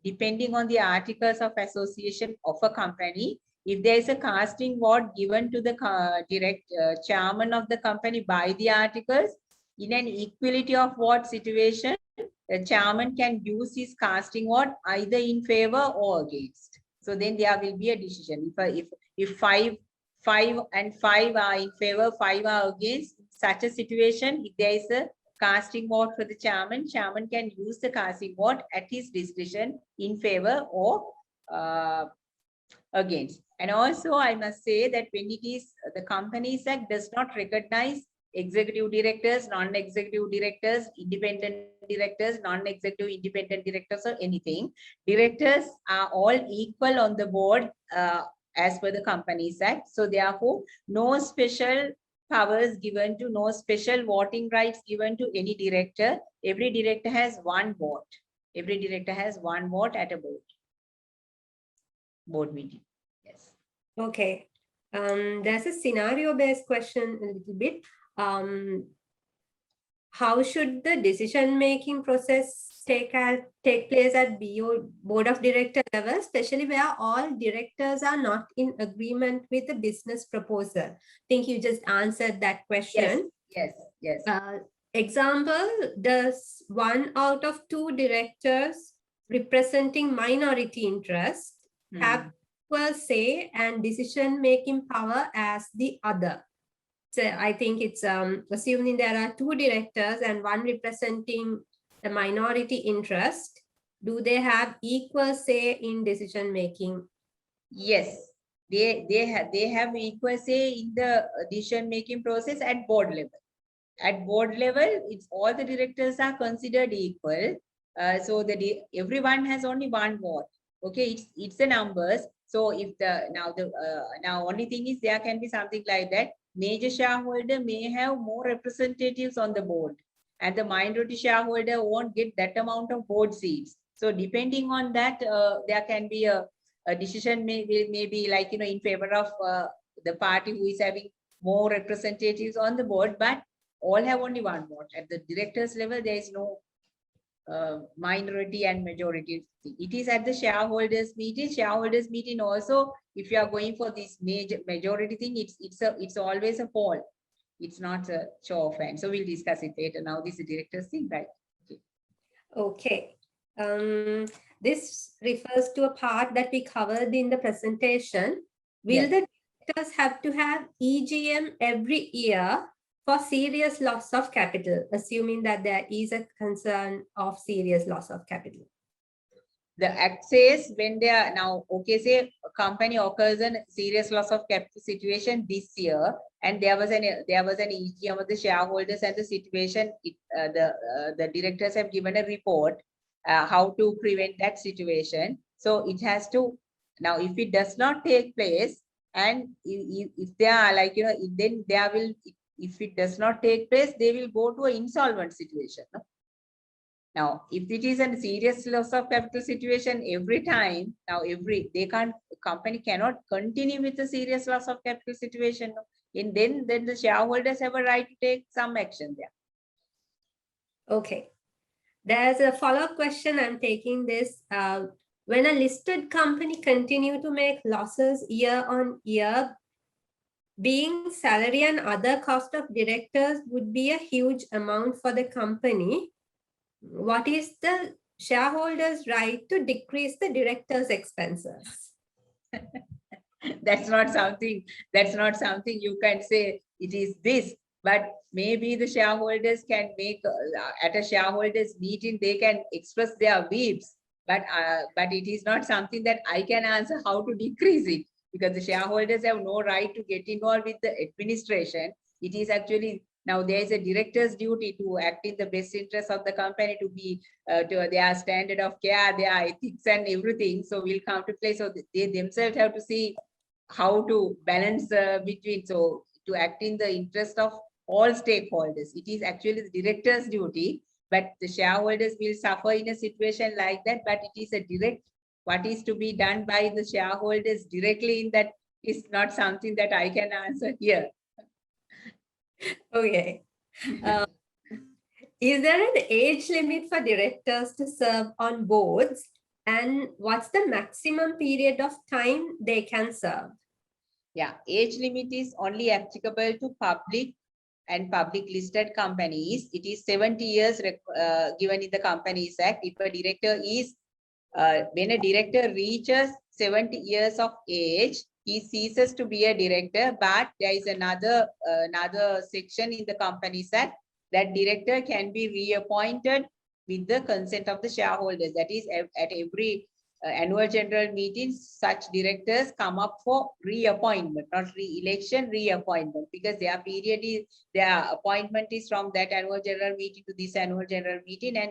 depending on the articles of association of a company, if there is a casting vote given to the chairman of the company by the articles, in an equality of vote situation, the chairman can use his casting vote either in favor or against. So then there will be a decision. If five and 5 are in favor, 5 are against, such a situation, if there is a casting vote for the chairman can use the casting vote at his discretion in favor or against. And also I must say that when it is the Companies Act does not recognize executive directors, non-executive directors, independent directors, non-executive independent directors or anything. Directors are all equal on the board as per the Companies Act. So therefore, no special powers given to, no special voting rights given to any director. Every director has one vote. Every director has one vote at a board meeting. Yes. Okay. There's a scenario-based question a little bit. How should the decision-making process take place at board of director level, especially where all directors are not in agreement with the business proposal? I think you just answered that question. Yes. Example, does 1 out of 2 directors representing minority interest have equal say and decision-making power as the other? So I think it's assuming there are 2 directors and 1 representing the minority interest. Do they have equal say in decision making? Yes, they have equal say in the decision making process at board level. At board level, it's all the directors are considered equal. So everyone has only one vote. Okay, it's the numbers. So if now only thing is there can be something like that. Major shareholder may have more representatives on the board, and the minority shareholder won't get that amount of board seats. So depending on that, there can be a decision may be like in favor of the party who is having more representatives on the board, but all have only one vote. At the directors level, there is no minority and majority. It is at the shareholders meeting. Shareholders meeting also, if you are going for this majority thing, it's always a poll. It's not a show of hands. So we'll discuss it later. Now this is the director's thing, right? Okay. This refers to a part that we covered in the presentation. Will the directors have to have EGM every year for serious loss of capital, assuming that there is a concern of serious loss of capital? The Act says when they are now, okay, say a company occurs in serious loss of capital situation this year, and there was an EGM of the shareholders and the situation, the directors have given a report how to prevent that situation. So it has to, now if it does not take place, and if they are like, then there will, if it does not take place, they will go to an insolvent situation. No? Now, if it is a serious loss of capital situation every time, company cannot continue with the serious loss of capital situation. No? And then the shareholders have a right to take some action there. Okay. There's a follow-up question. I'm taking this. When a listed company continue to make losses year on year, being salary and other cost of directors would be a huge amount for the company. What is the shareholders' right to decrease the directors' expenses? That's not something you can say it is this, but maybe the shareholders can make at a shareholders meeting, they can express their views, but it is not something that I can answer how to decrease it, because the shareholders have no right to get involved with the administration. It is actually Now there is a director's duty to act in the best interest of the company, to be to their standard of care, their ethics and everything. So will come to play. So they themselves have to see how to balance between, so to act in the interest of all stakeholders. It is actually the director's duty, but the shareholders will suffer in a situation like that. But it is a direct, what is to be done by the shareholders directly in that is not something that I can answer here. Okay. Is there an age limit for directors to serve on boards? And what's the maximum period of time they can serve? Yeah, age limit is only applicable to public and public listed companies. It is 70 years given in the Companies Act. If a director is, when a director reaches 70 years of age, he ceases to be a director, but there is another section in the Companies Act that director can be reappointed with the consent of the shareholders. That is, at every annual general meetings, such directors come up for reappointment, not re-election, reappointment, because their period is, their appointment is from that annual general meeting to this annual general meeting, and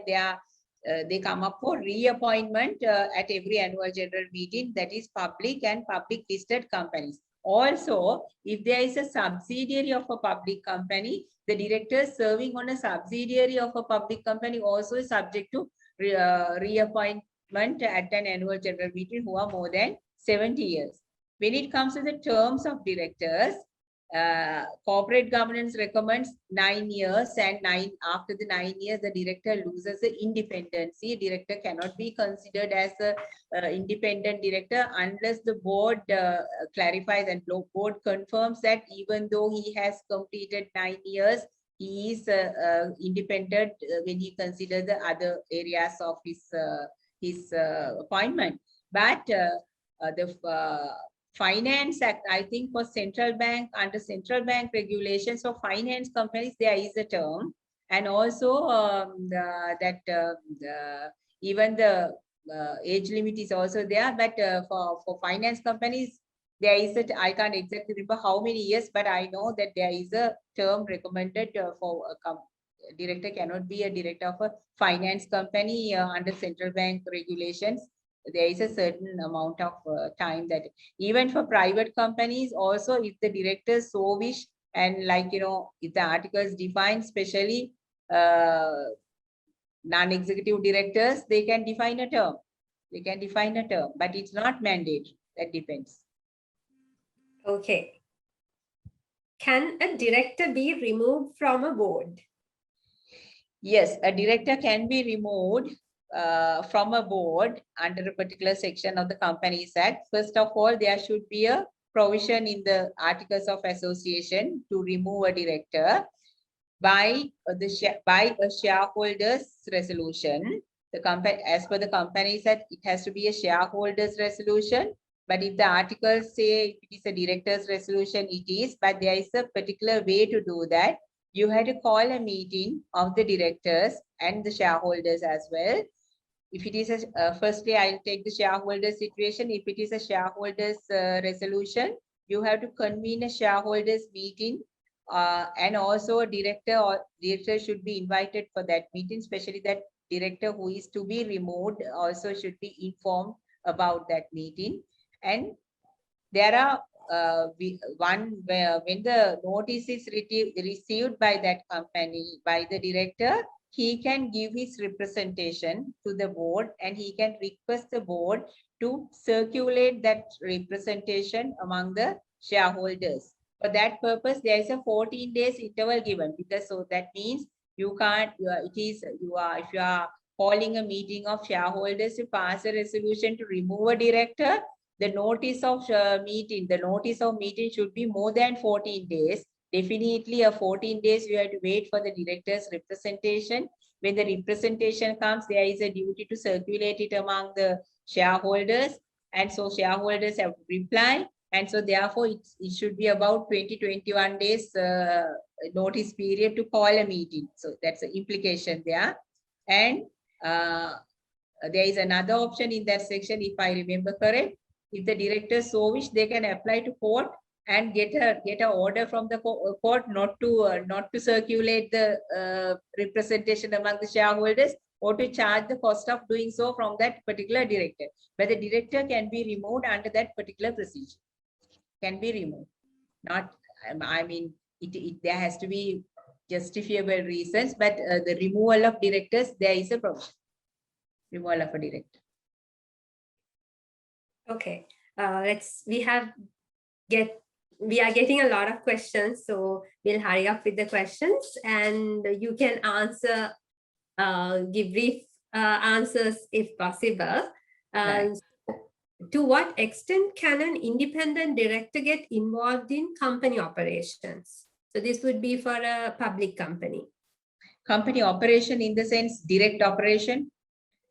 they come up for reappointment at every annual general meeting, that is public and public listed companies. Also, if there is a subsidiary of a public company, the directors serving on a subsidiary of a public company also is subject to reappointment at an annual general meeting who are more than 70 years. When it comes to the terms of directors, corporate governance recommends 9 years, and after the 9 years, the director loses the independency. Director cannot be considered as a independent director unless the board clarifies and board confirms that even though he has completed 9 years, he is independent when he considers the other areas of his appointment. But the Finance Act, I think for central bank, under central bank regulations for finance companies, there is a term, and also even the age limit is also there. But for finance companies, there is a, I can't exactly remember how many years, but I know that there is a term recommended for a director cannot be a director of a finance company under central bank regulations. There is a certain amount of time that even for private companies also, if the directors so wish, and like, if the articles define specially non-executive directors, they can define a term. They can define a term, but it's not mandate. That depends. Okay. Can a director be removed from a board? Yes, a director can be removed from a board under a particular section of the Companies Act. First of all, there should be a provision in the Articles of Association to remove a director by a shareholders resolution. The company, as per the Companies Act, it has to be a shareholders resolution. But if the articles say it is a director's resolution, it is. But there is a particular way to do that. You had to call a meeting of the directors and the shareholders as well. If it is a, firstly, I'll take the shareholders situation. If it is a shareholders resolution, you have to convene a shareholders meeting, and also a director or director should be invited for that meeting, especially that director who is to be removed also should be informed about that meeting. And there are when the notice is received by that company, by the director, he can give his representation to the board, and he can request the board to circulate that representation among the shareholders. For that purpose, there is a 14 days interval given, because so that means you can't, if you are calling a meeting of shareholders to pass a resolution to remove a director, the notice of meeting should be more than 14 days. Definitely a 14 days you have to wait for the director's representation. When the representation comes, there is a duty to circulate it among the shareholders. And so shareholders have to reply. And so therefore it should be about 20-21 days notice period to call a meeting. So that's the implication there. And there is another option in that section, if I remember correct. If the directors so wish, they can apply to court and get a order from the court not to circulate the representation among the shareholders, or to charge the cost of doing so from that particular director. But the director can be removed under that particular procedure. Can be removed. Not, I mean, there has to be justifiable reasons, but the removal of directors, there is a provision. Removal of a director. Okay, we are getting a lot of questions, so we'll hurry up with the questions, and you can answer, give brief answers if possible. Right. To what extent can an independent director get involved in company operations? So this would be for a public company. Company operation in the sense direct operation?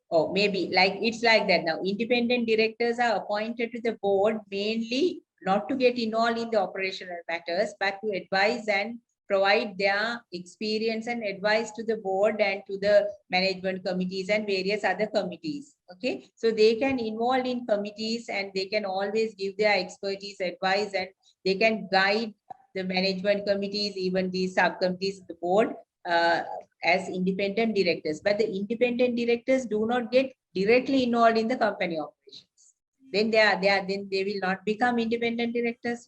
Or maybe like it's like that now. Independent directors are appointed to the board mainly not to get involved in the operational matters, but to advise and provide their experience and advice to the board and to the management committees and various other committees. Okay, so they can involve in committees and they can always give their expertise, advice, and they can guide the management committees, even these subcommittees, the board, as independent directors. But the independent directors do not get directly involved in the company operations. Then they will not become independent directors.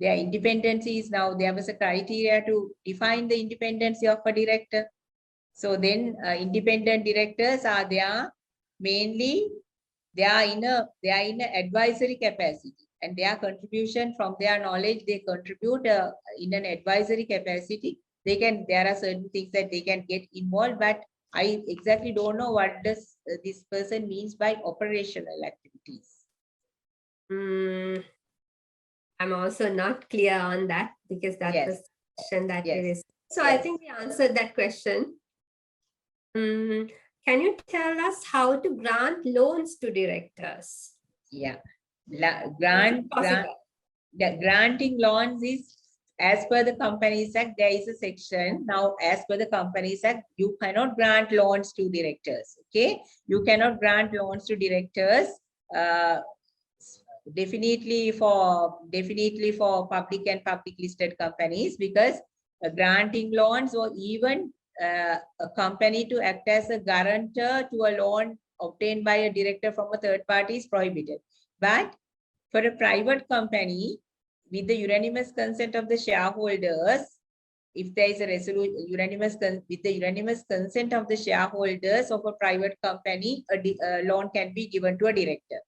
Their independency is now, there was a criteria to define the independency of a director. So then independent directors are there mainly, they are in a advisory capacity, and their contribution from their knowledge, they contribute in an advisory capacity. There are certain things that they can get involved, but I exactly don't know what does this person means by operational activities. I'm also not clear on that, because that was the question that we received. So I think we answered that question. Can you tell us how to grant loans to directors? Yeah, granting loans is as per the Companies Act. There is a section now, as per the Companies Act, you cannot grant loans to directors. Okay, you cannot grant loans to directors. Definitely for public and public listed companies, because granting loans or even a company to act as a guarantor to a loan obtained by a director from a third party is prohibited. But for a private company, with the unanimous consent of the shareholders, if there is a resolution with the unanimous consent of the shareholders of a private company, a loan can be given to a director.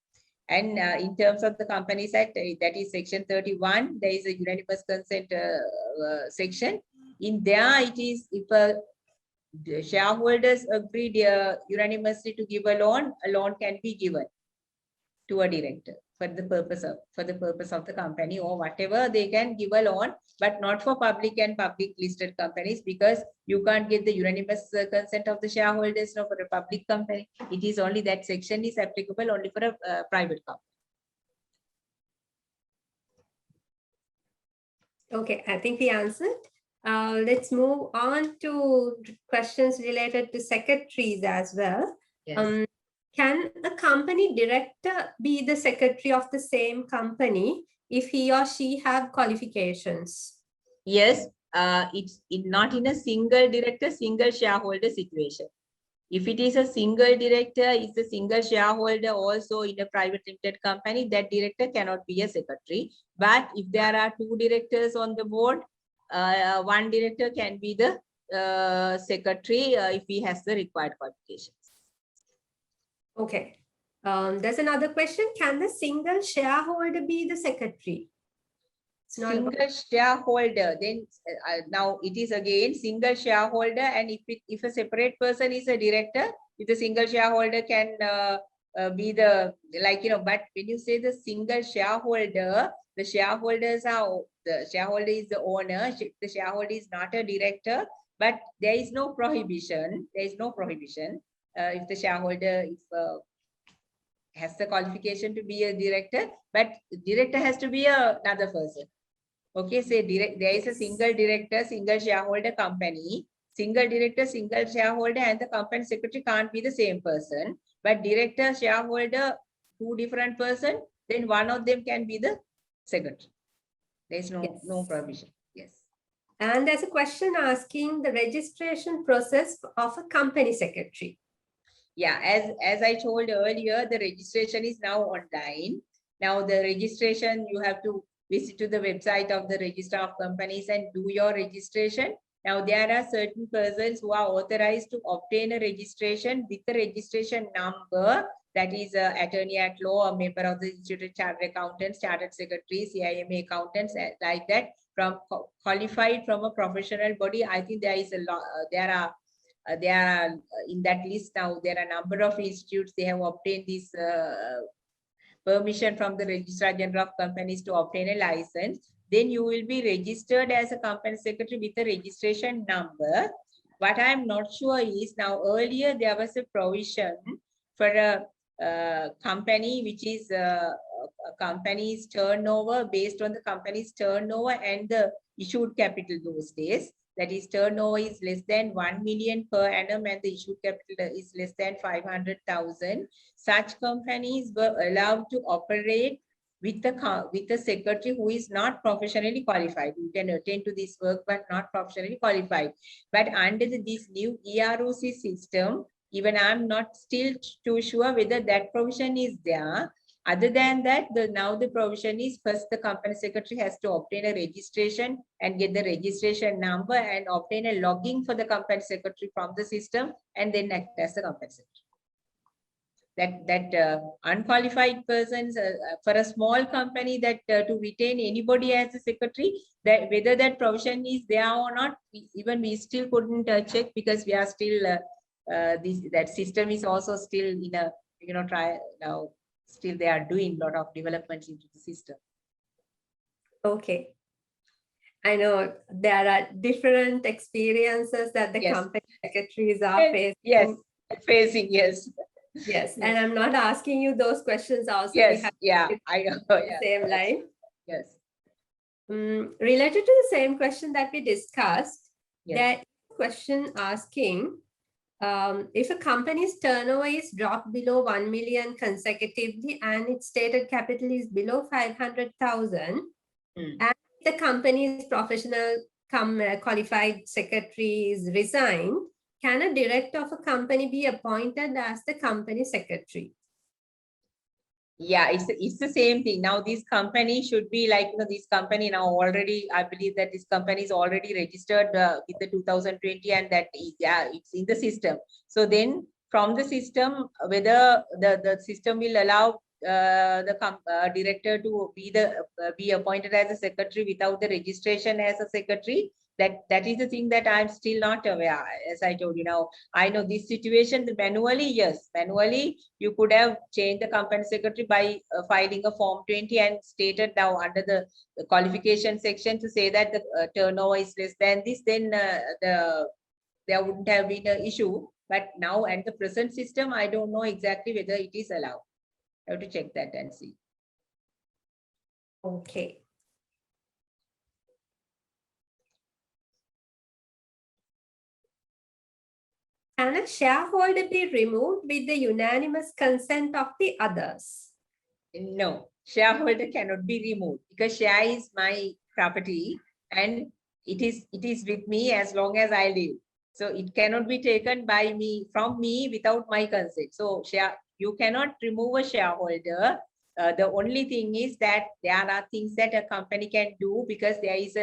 And in terms of the Companies Act, that is section 31, there is a unanimous consent section. In there, it is if the shareholders agreed unanimously to give a loan can be given to a director for the purpose of the company, or whatever they can give a loan, but not for public and public listed companies, because you can't get the unanimous consent of the shareholders for a public company. It is only that section is applicable only for a private company. Okay, I think we answered. Let's move on to questions related to secretaries as well. Yes. Can a company director be the secretary of the same company if he or she have qualifications? Yes, it's not in a single director, single shareholder situation. If it is a single director, is a single shareholder also in a private limited company, that director cannot be a secretary. But if there are two directors on the board, one director can be the secretary if he has the required qualifications. Okay. There's another question. Can the single shareholder be the secretary? Single shareholder, then now it is again single shareholder, and if a separate person is a director, if the single shareholder can be the, like, but when you say the single shareholder, the shareholder is the owner, the shareholder is not a director, but there is no prohibition. If the shareholder has the qualification to be a director, but director has to be another person. Okay, say there is a single director, single shareholder company, single director, single shareholder, and the company secretary can't be the same person. But director, shareholder, two different person, then one of them can be the secretary. There's no Yes. provision. Yes. And there's a question asking the registration process of a company secretary. Yeah, as I told earlier, the registration is now online. Now the registration, you have to visit to the website of the Register of Companies and do your registration. Now there are certain persons who are authorized to obtain a registration with the registration number, that is attorney at law, a member of the Institute of Chartered Accountants, Chartered Secretaries, CIMA accountants, like that, from qualified from a professional body. I think there is a lot, there are in that list now, there are a number of institutes, they have obtained this permission from the Registrar General of Companies to obtain a license. Then you will be registered as a company secretary with a registration number. What I'm not sure is, now earlier there was a provision for a company which is a company's turnover, based on the company's turnover and the issued capital those days. That is, turnover is less than 1 million per annum and the issued capital is less than 500,000. Such companies were allowed to operate with the secretary who is not professionally qualified. You can attend to this work, but not professionally qualified. But under this new EROC system, even I'm not still too sure whether that provision is there. Other than that, now the provision is, first the company secretary has to obtain a registration and get the registration number and obtain a logging for the company secretary from the system, and then act as the company secretary. That unqualified persons for a small company, that to retain anybody as a secretary, that whether that provision is there or not, even we still couldn't check, because we are still that system is also still in a try now. Still, they are doing a lot of development into the system. Okay. I know there are different experiences that the Yes. company secretaries are facing. Yes, facing, yes. Yes, and I'm not asking you those questions also. Yes, we have yeah, I know. the Yeah, same line. Yes. Related to the same question that we discussed, Yes. there is a question asking, if a company's turnover is dropped below 1 million consecutively and its stated capital is below 500,000, and the company's professional qualified secretary is resigned, can a director of a company be appointed as the company secretary? Yeah, it's the same thing. Now this company should be like, this company now already, I believe that this company is already registered with the 2020, and that is, yeah, it's in the system. So then from the system, whether the system will allow the director to be appointed as a secretary without the registration as a secretary, that is the thing that I'm still not aware. As I told you, now I know this situation manually. Yes, manually you could have changed the company secretary by filing a form 20 and stated now under the qualification section to say that the turnover is less than this, then there wouldn't have been an issue. But now at the present system, I don't know exactly whether it is allowed. I have to check that and see. Okay. Can a shareholder be removed with the unanimous consent of the others? No, shareholder cannot be removed, because share is my property and it is with me as long as I live. So it cannot be taken by me, from me, without my consent. So you cannot remove a shareholder. The only thing is that there are things that a company can do, because there is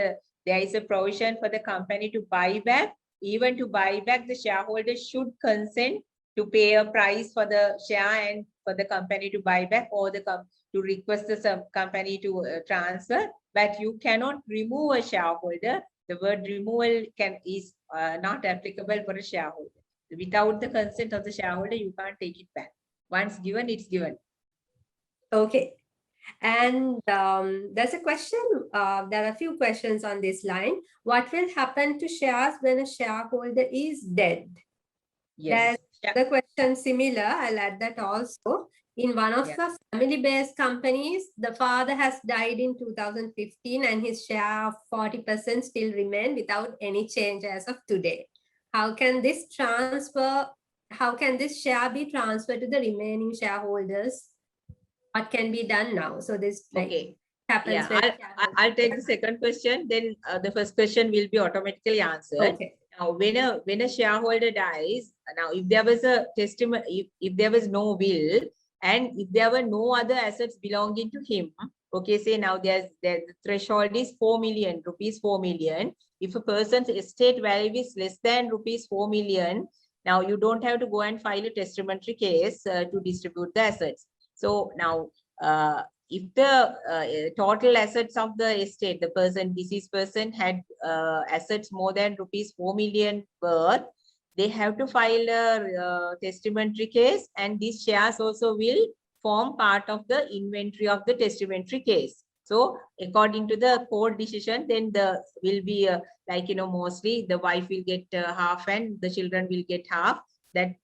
a provision for the company to buy back. Even to buy back, the shareholder should consent to pay a price for the share and for the company to buy back, or to request the company to transfer. But you cannot remove a shareholder. The word removal is not applicable for a shareholder. Without the consent of the shareholder, you can't take it back. Once given, it's given. Okay. And there's a question, there are a few questions on this line. What will happen to shares when a shareholder is dead? Yes. There's the question similar, I'll add that also. In one of the family-based companies, the father has died in 2015 and his share of 40% still remain without any change as of today. How can this share be transferred to the remaining shareholders? What can be done now? So this Okay. happens when I'll take the second question. Then the first question will be automatically answered. Okay. Now, when a shareholder dies, now if there was a testimony, if there was no will, and if there were no other assets belonging to him, okay, say now the threshold is 4 million rupees, 4 million. If a person's estate value is less than rupees 4 million, now you don't have to go and file a testamentary case to distribute the assets. So now, if the total assets of the estate, the deceased person had assets more than rupees 4 million worth, they have to file a testamentary case, and these shares also will form part of the inventory of the testamentary case. So according to the court decision, then the will be like, mostly the wife will get half and the children will get half. That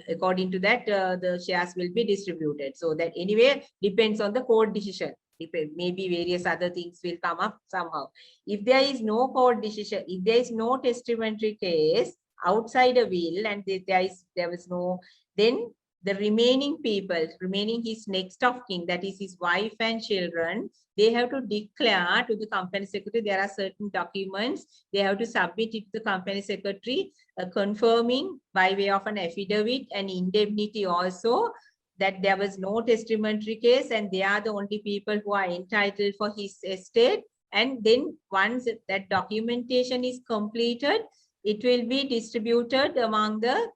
according to that, the shares will be distributed. So that anyway depends on the court decision. Maybe various other things will come up somehow. If there is no court decision, if there is no testamentary case outside a will, and there was no, then the remaining people, remaining his next of kin, that is his wife and children, they have to declare to the company secretary. There are certain documents they have to submit it to the company secretary, confirming by way of an affidavit and indemnity also that there was no testamentary case and they are the only people who are entitled for his estate. And then once that documentation is completed, it will be distributed among the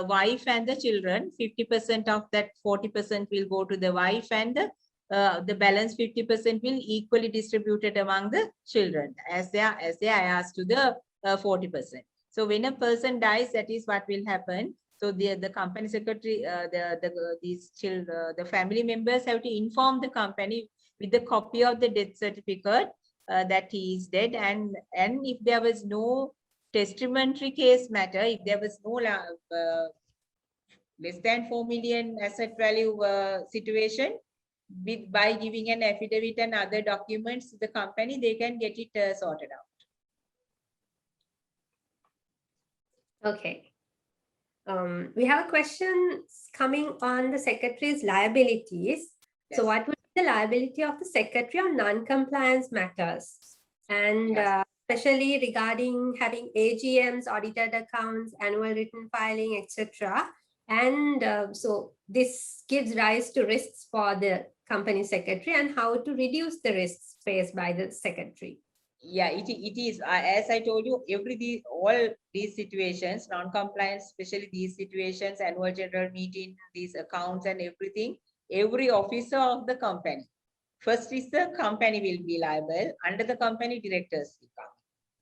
wife and the children. 50% of that 40% will go to the wife, and the balance 50% will equally distributed among the children as they are asked to the 40%. So when a person dies, that is what will happen. So the company secretary, the family members have to inform the company with the copy of the death certificate that he is dead, and if there was no testamentary case matter, if there was no less than 4 million asset value situation, by giving an affidavit and other documents to the company, they can get it sorted out. Okay. We have a question coming on the secretary's liabilities. Yes. So what would be the liability of the secretary on non-compliance matters? And yes, especially regarding having AGMs, audited accounts, annual written filing, etc. And so this gives rise to risks for the company secretary, and how to reduce the risks faced by the secretary. Yeah, it is. As I told you, all these situations, non-compliance, especially these situations, annual general meeting, these accounts and everything, every officer of the company. First is the company will be liable. Under the company, directors will come.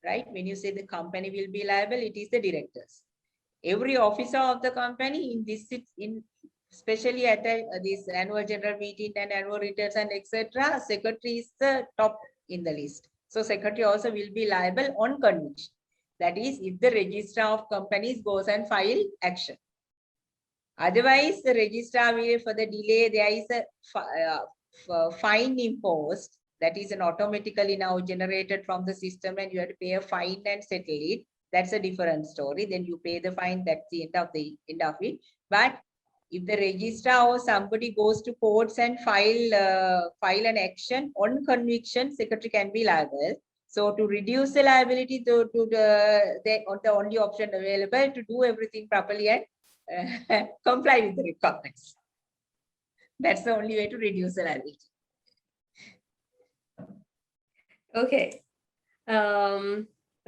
Right? When you say the company will be liable, it is the directors. Every officer of the company especially at this annual general meeting and annual returns and etc., secretary is the top in the list. So secretary also will be liable on conviction. That is, if the registrar of companies goes and file action. Otherwise, the registrar will, for the delay, there is a fine imposed. That is an automatically now generated from the system, and you have to pay a fine and settle it. That's a different story. Then you pay the fine. That's the end of it. But if the registrar or somebody goes to courts and file an action on conviction, secretary can be liable. So to reduce the liability, to the only option available to do everything properly and comply with the requirements. That's the only way to reduce the liability. Okay.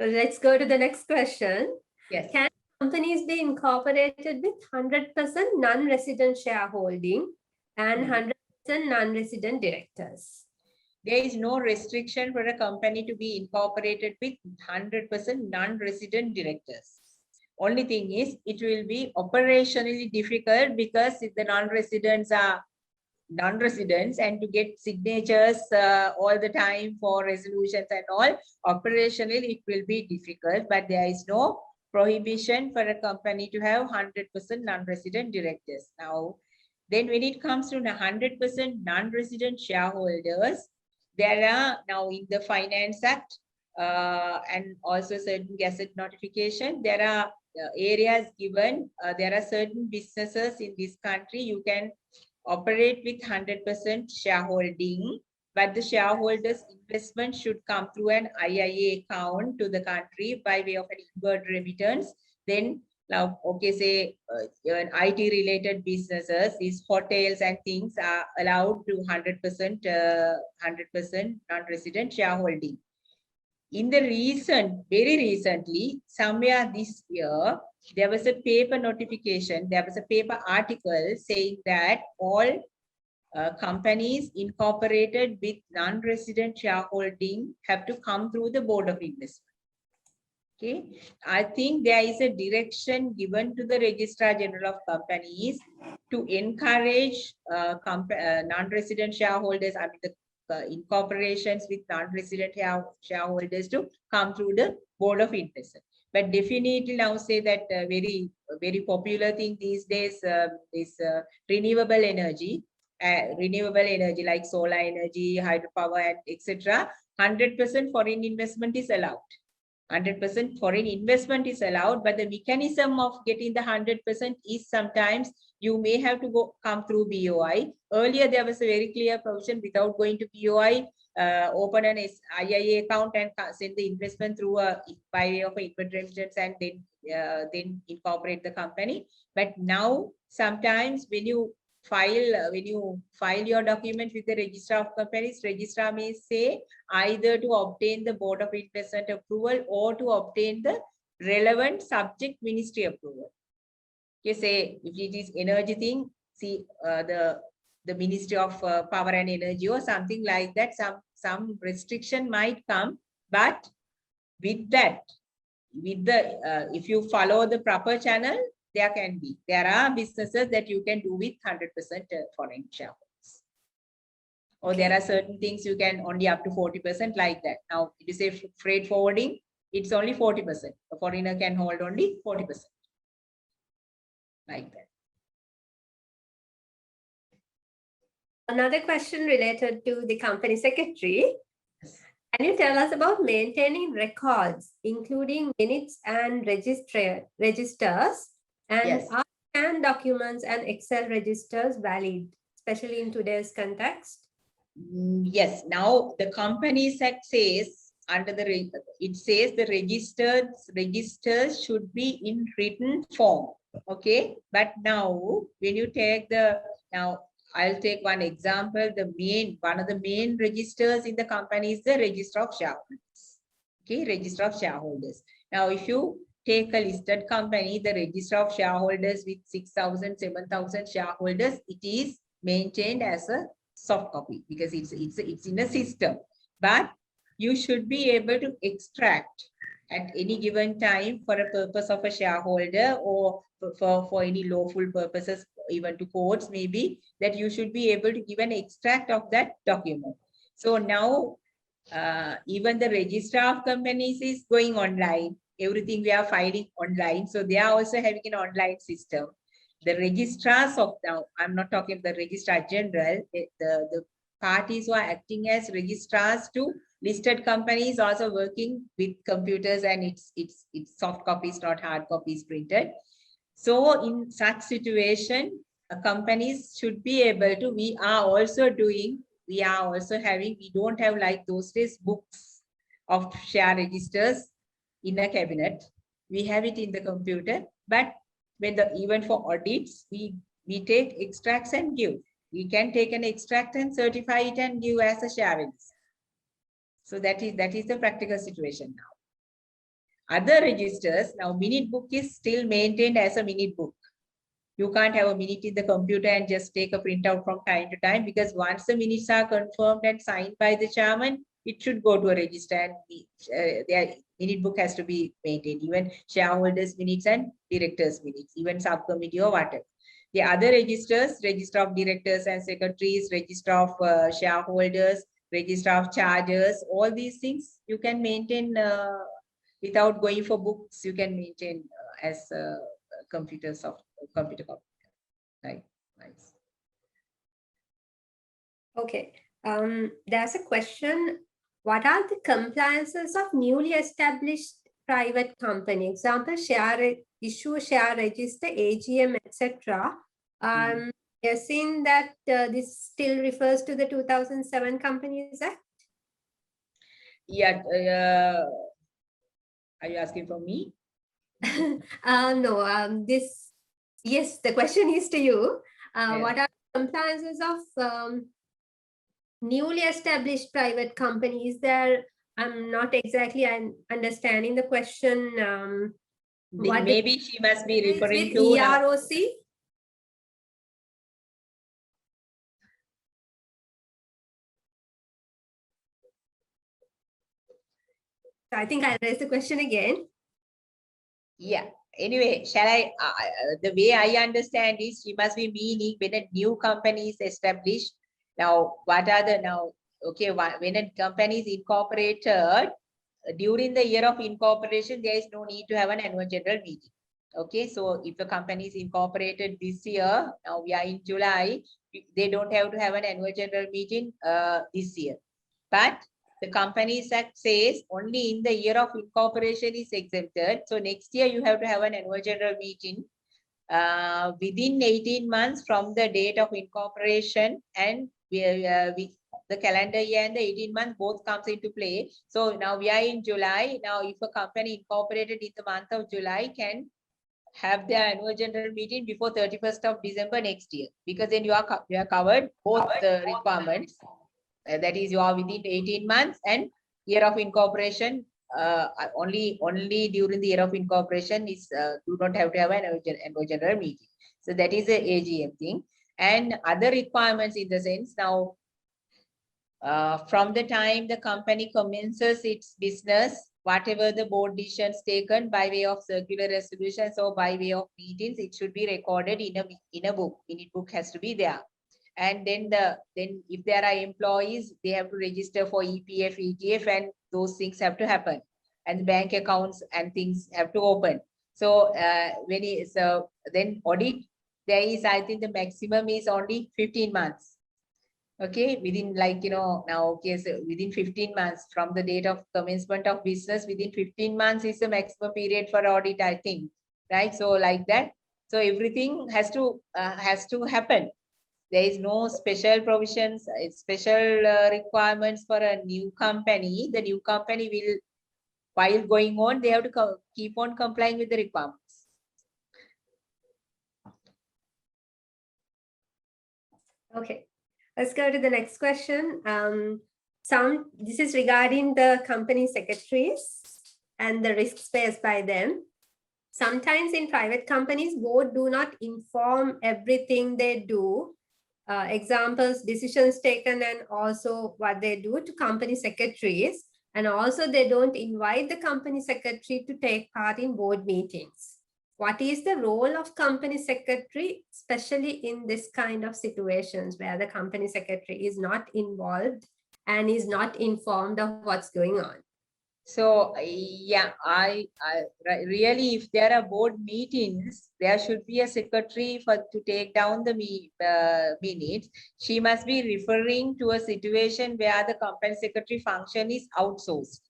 Let's go to the next question. Yes. Can companies be incorporated with 100% non-resident shareholding and 100% non-resident directors? There is no restriction for a company to be incorporated with 100% non-resident directors. Only thing is, it will be operationally difficult because if the non-residents are non-residents, and to get signatures all the time for resolutions and all, operationally it will be difficult, but there is no prohibition for a company to have 100% non-resident directors. Now, then when it comes to 100% non-resident shareholders, there are now in the Finance Act and also certain gazette notification, there are areas given, there are certain businesses in this country you can operate with 100% shareholding, but the shareholders' investment should come through an IIA account to the country by way of an inward remittance. Then, now, okay, say IT-related businesses, these hotels and things are allowed to 100% non-resident shareholding. In the very recently, somewhere this year, there was a paper notification, there was a paper article saying that all companies incorporated with non-resident shareholding have to come through the Board of Investment. Okay, I think there is a direction given to the Registrar General of Companies to encourage non-resident shareholders, I mean the incorporations with non-resident shareholders to come through the Board of Investment. But definitely now say that very popular thing these days is renewable energy like solar energy, hydropower, and etc. 100% foreign investment is allowed. 100% foreign investment is allowed, but the mechanism of getting the 100% is sometimes you may have to come through BOI. Earlier, there was a very clear provision without going to BOI, open an IIA account and send the investment through by way of inward remittance and then incorporate the company. But now, sometimes when you file your document with the Registrar of Companies, Registrar may say either to obtain the Board of Investment approval or to obtain the relevant subject ministry approval. You say if it is energy thing, see the Ministry of Power and Energy or something like that, some restriction might come, but with that, if you follow the proper channel, there are businesses that you can do with 100% foreign shareholders. Or there are certain things you can only up to 40% like that. Now, if you say freight forwarding, it's only 40%. A foreigner can hold only 40%. Like that. Another question related to the company secretary. Can you tell us about maintaining records, including minutes and registers? And Yes. are scanned documents and Excel registers valid, especially in today's context? Yes. Now the Companies Act says it says the registers should be in written form. Okay. But now when you take I'll take one example. One of the main registers in the company is the Register of Shareholders. Okay, Register of Shareholders. Now, if you take a listed company, the Register of Shareholders with 6,000, 7,000 shareholders, it is maintained as a soft copy because it's in a system. But you should be able to extract at any given time for a purpose of a shareholder or for any lawful purposes, even to courts maybe, that you should be able to give an extract of that document. So now, even the Registrar of Companies is going online. Everything we are filing online. So they are also having an online system. The registrars of now, I'm not talking about the Registrar General, the parties who are acting as registrars to listed companies also working with computers and it's soft copies, not hard copies printed. So in such situation, companies should be able to, we don't have like those days books of share registers in a cabinet. We have it in the computer, but even for audits, we take extracts and give. We can take an extract and certify it and give as a share register. So that is the practical situation now. Other registers, now minute book is still maintained as a minute book. You can't have a minute in the computer and just take a printout from time to time, because once the minutes are confirmed and signed by the chairman, it should go to a register and their minute book has to be maintained, even shareholders minutes and directors minutes, even subcommittee or whatever. The other registers, Register of Directors and Secretaries, Register of Shareholders, Register of Chargers, all these things you can maintain without going for books. You can maintain as computer copy. Right. Nice. Okay. There's a question. What are the compliances of newly established private company? Example, issue, share register, AGM, etc. guessing that this still refers to the 2007 Companies Act. Yeah, are you asking for me? No, yes, the question is to you. Yeah. What are the compliances of newly established private companies there? I'm not exactly understanding the question. What Maybe she must be is referring with to EROC? So I think I'll raise the question again. yeah. Anyway, shall I? The way I understand is she must be meaning when a new company is established. Now, what are the now? Okay, when a company is incorporated, during the year of incorporation, there is no need to have an annual general meeting. Okay, so if the company is incorporated this year, now we are in July, they don't have to have an annual general meeting this year. But the Companies Act says only in the year of incorporation is exempted. So next year you have to have an annual general meeting within 18 months from the date of incorporation, and the calendar year and the 18 months both comes into play. So now we are in July. Now if a company incorporated in the month of July can have their annual general meeting before 31st of December next year, because then you are covered both the requirements. That is, you are within 18 months and year of incorporation. Only during the year of incorporation is do not have to have an annual general meeting. So that is the AGM thing. And other requirements in the sense now, from the time the company commences its business, whatever the board decisions taken by way of circular resolutions or by way of meetings, it should be recorded in a book. Minute book has to be there. And then if there are employees, they have to register for EPF, ETF, and those things have to happen. And the bank accounts and things have to open. So then audit, there is, I think the maximum is only 15 months. Okay, within now, okay, so within 15 months from the date of commencement of business, within 15 months is the maximum period for audit, I think, right? So like that. So everything has to happen. There is no special provisions, special requirements for a new company. The new company will, while going on, they have to keep on complying with the requirements. Okay, let's go to the next question. This is regarding the company secretaries and the risks faced by them. Sometimes in private companies, board do not inform everything they do. Examples, decisions taken, and also what they do to company secretaries. And also they don't invite the company secretary to take part in board meetings. What is the role of company secretary, especially in this kind of situations where the company secretary is not involved and is not informed of what's going on? So yeah, I really, if there are board meetings, there should be a secretary to take down the minutes. She must be referring to a situation where the company secretary function is outsourced.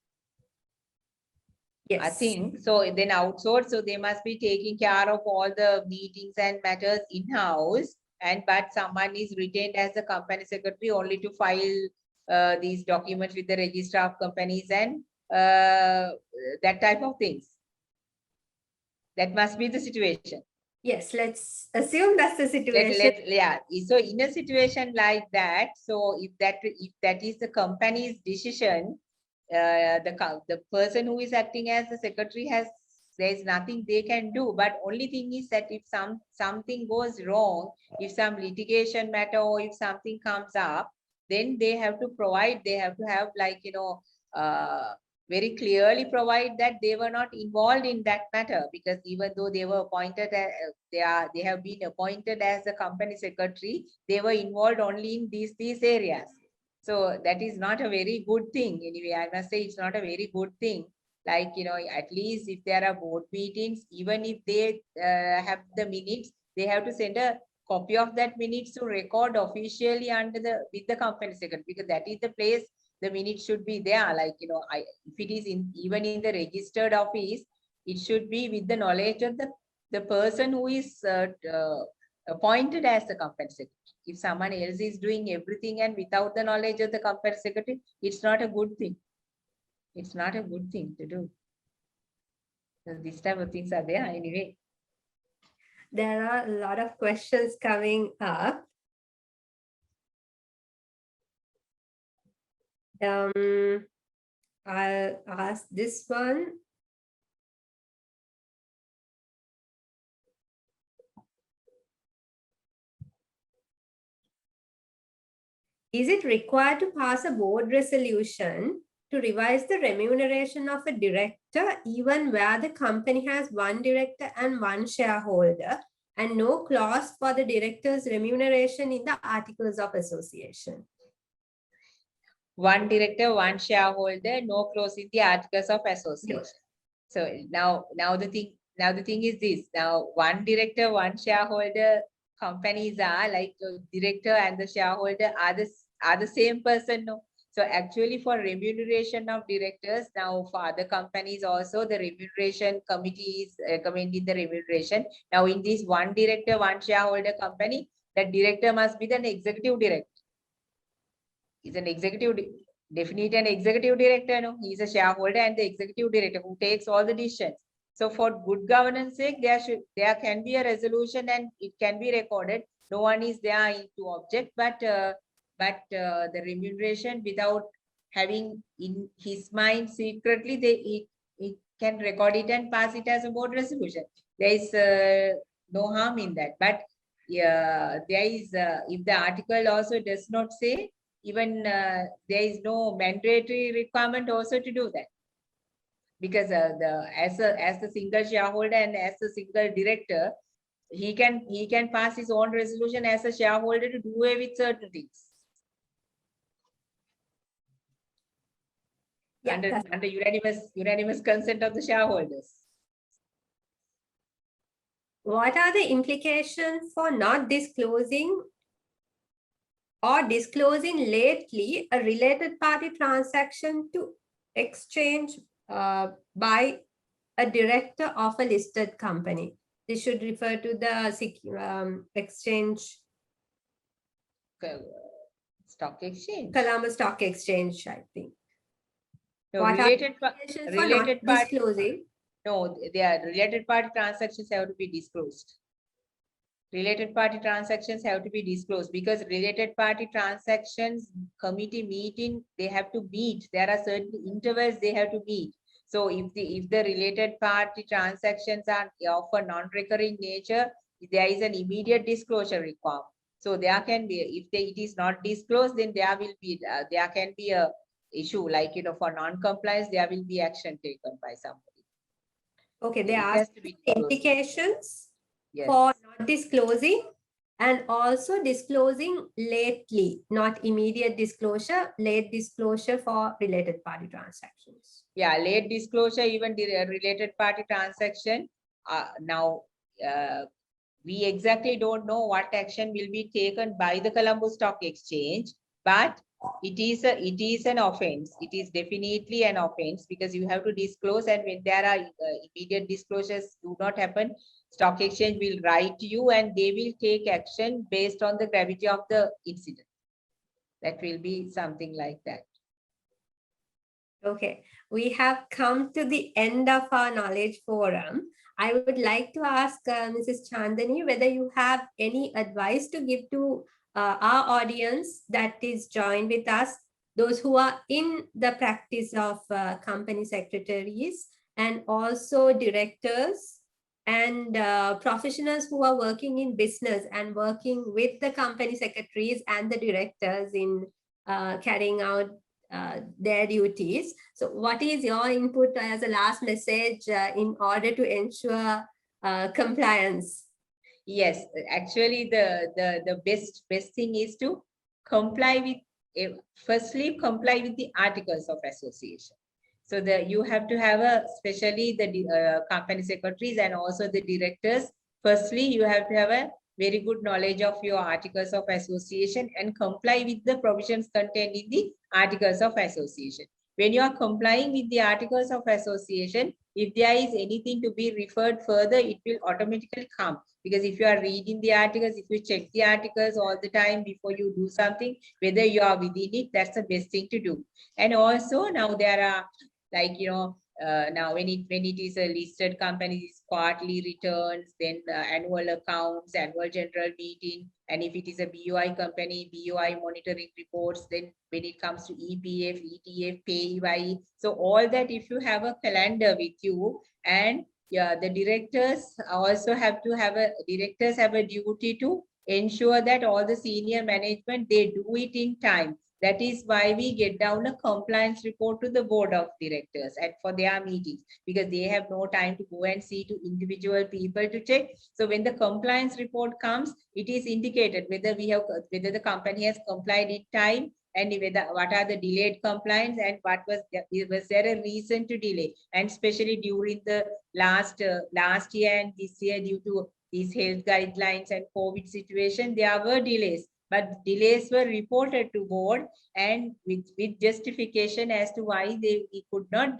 Yes. I think so. Then outsourced, so they must be taking care of all the meetings and matters in-house. But someone is retained as the company secretary only to file these documents with the register of companies and that type of things. That must be the situation. Yes, let's assume that's the situation. Yeah. So in a situation like that, so if that is the company's decision, the person who is acting as the secretary there's nothing they can do. But only thing is that if something goes wrong, if some litigation matter or if something comes up, then they have to provide, they have to have very clearly provide that they were not involved in that matter, because even though they were appointed, they have been appointed as the company secretary, they were involved only in these areas. So that is not a very good thing. Anyway, I must say it's not a very good thing. At least if there are board meetings, even if they have the minutes, they have to send a copy of that minutes to record officially with the company secretary, because that is the place the minutes should be there. If it is even in the registered office, it should be with the knowledge of the person who is appointed as the company secretary. If someone else is doing everything and without the knowledge of the company secretary, it's not a good thing. It's not a good thing to do. So these type of things are there anyway. There are a lot of questions coming up. I'll ask this one. Is it required to pass a board resolution to revise the remuneration of a director, even where the company has one director and one shareholder, and no clause for the director's remuneration in the Articles of Association? One director, one shareholder, no clause in the Articles of Association. Yes. So now the thing is this. Now, one director, one shareholder companies are like the director and the shareholder are the same person. No? So actually for remuneration of directors, now for other companies also the remuneration committee is recommending the remuneration. Now in this one director, one shareholder company, the director must be an executive director. He's an executive, definitely an executive director. No, he's a shareholder and the executive director who takes all the decisions. So for good governance sake, there can be a resolution and it can be recorded. No one is there to object, but the remuneration without having in his mind secretly, he can record it and pass it as a board resolution. There is no harm in that. But yeah, there is if the article also does not say, even there is no mandatory requirement also to do that, because as the single shareholder and as a single director, he can pass his own resolution as a shareholder to do away with certain things. Yeah, under unanimous consent of the shareholders. What are the implications for not disclosing or disclosing lately a related party transaction to exchange by a director of a listed company? This should refer to the exchange. Stock exchange. Colombo Stock Exchange, I think. No, what related party disclosing? No, they are related party transactions have to be disclosed. Related party transactions have to be disclosed because related party transactions committee meeting, they have to meet. There are certain intervals they have to meet. So if the related party transactions are of a non-recurring nature, there is an immediate disclosure requirement. So there can be, if it is not disclosed, then there will be there can be a issue like, for non-compliance, there will be action taken by somebody. Okay, there are implications yes. for not disclosing and also disclosing lately, not immediate disclosure, late disclosure for related party transactions. Yeah, late disclosure, even the related party transaction. Now, we exactly don't know what action will be taken by the Colombo Stock Exchange, but it is an offense. It is definitely an offense because you have to disclose, and when there are immediate disclosures do not happen, Stock Exchange will write to you and they will take action based on the gravity of the incident. That will be something like that. Okay, we have come to the end of our knowledge forum. I would like to ask Mrs. Chandani whether you have any advice to give to our audience that is joined with us, those who are in the practice of company secretaries and also directors and professionals who are working in business and working with the company secretaries and the directors in carrying out their duties. So what is your input as a last message in order to ensure compliance? Yes, actually the best thing is to comply with, firstly comply with the Articles of Association. So you have to have especially the company secretaries and also the directors. Firstly, you have to have a very good knowledge of your Articles of Association and comply with the provisions contained in the Articles of Association. when you are complying with the articles of association, if there is anything to be referred further, it will automatically come. Because if you are reading the articles, if you check the articles all the time before you do something, whether you are within it, that's the best thing to do. And also now there are like, now when it is a listed company, it's quarterly returns, then annual accounts, annual general meeting, and if it is a BOI company, BOI monitoring reports, then when it comes to EPF, ETF, PAYE, so all that, if you have a calendar with you, and yeah, the directors also have a duty to ensure that all the senior management, they do it in time. That is why we get down a compliance report to the board of directors and for their meetings, because they have no time to go and see to individual people to check. So when the compliance report comes, it is indicated whether the company has complied in time, and what are the delayed compliance, and was there a reason to delay, and especially during the last year and this year, due to these health guidelines and COVID situation, there were delays. But delays were reported to board, and with justification as to why they could not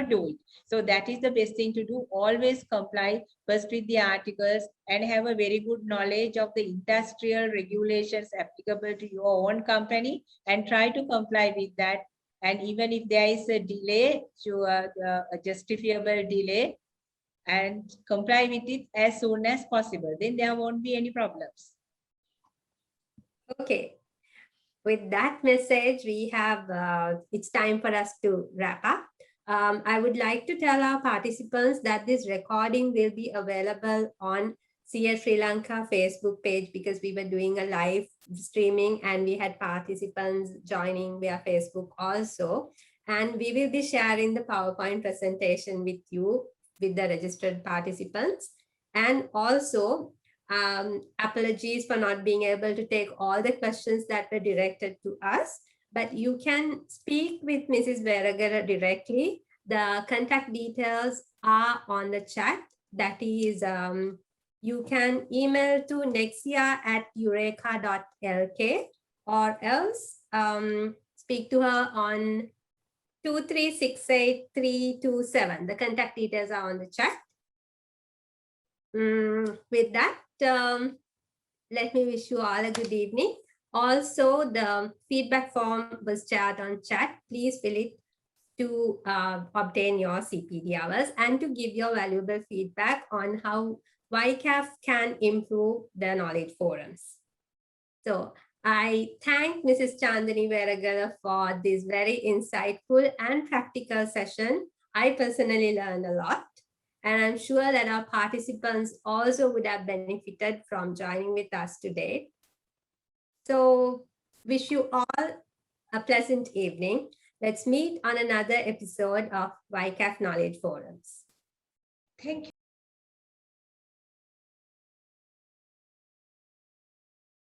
do it. So that is the best thing to do. Always comply first with the articles and have a very good knowledge of the industrial regulations applicable to your own company, and try to comply with that. And even if there is a delay, to a justifiable delay, and comply with it as soon as possible, then there won't be any problems. Okay. With that message, we have, it's time for us to wrap up. I would like to tell our participants that this recording will be available on CS Sri Lanka Facebook page, because we were doing a live streaming and we had participants joining via Facebook also. And we will be sharing the PowerPoint presentation with you, with the registered participants. And also, apologies for not being able to take all the questions that were directed to us, but you can speak with Mrs. Veragara directly. The contact details are on the chat. That is, you can email to nexia@eureka.lk, or else speak to her on 2368327. The contact details are on the chat. With that, let me wish you all a good evening. Also, the feedback form was shared on chat. Please fill it to obtain your CPD hours and to give your valuable feedback on how YCAF can improve the knowledge forums. So I thank Mrs. Chandani Veragara for this very insightful and practical session. I personally learned a lot. And I'm sure that our participants also would have benefited from joining with us today. So wish you all a pleasant evening. Let's meet on another episode of YCAF Knowledge Forums. Thank you.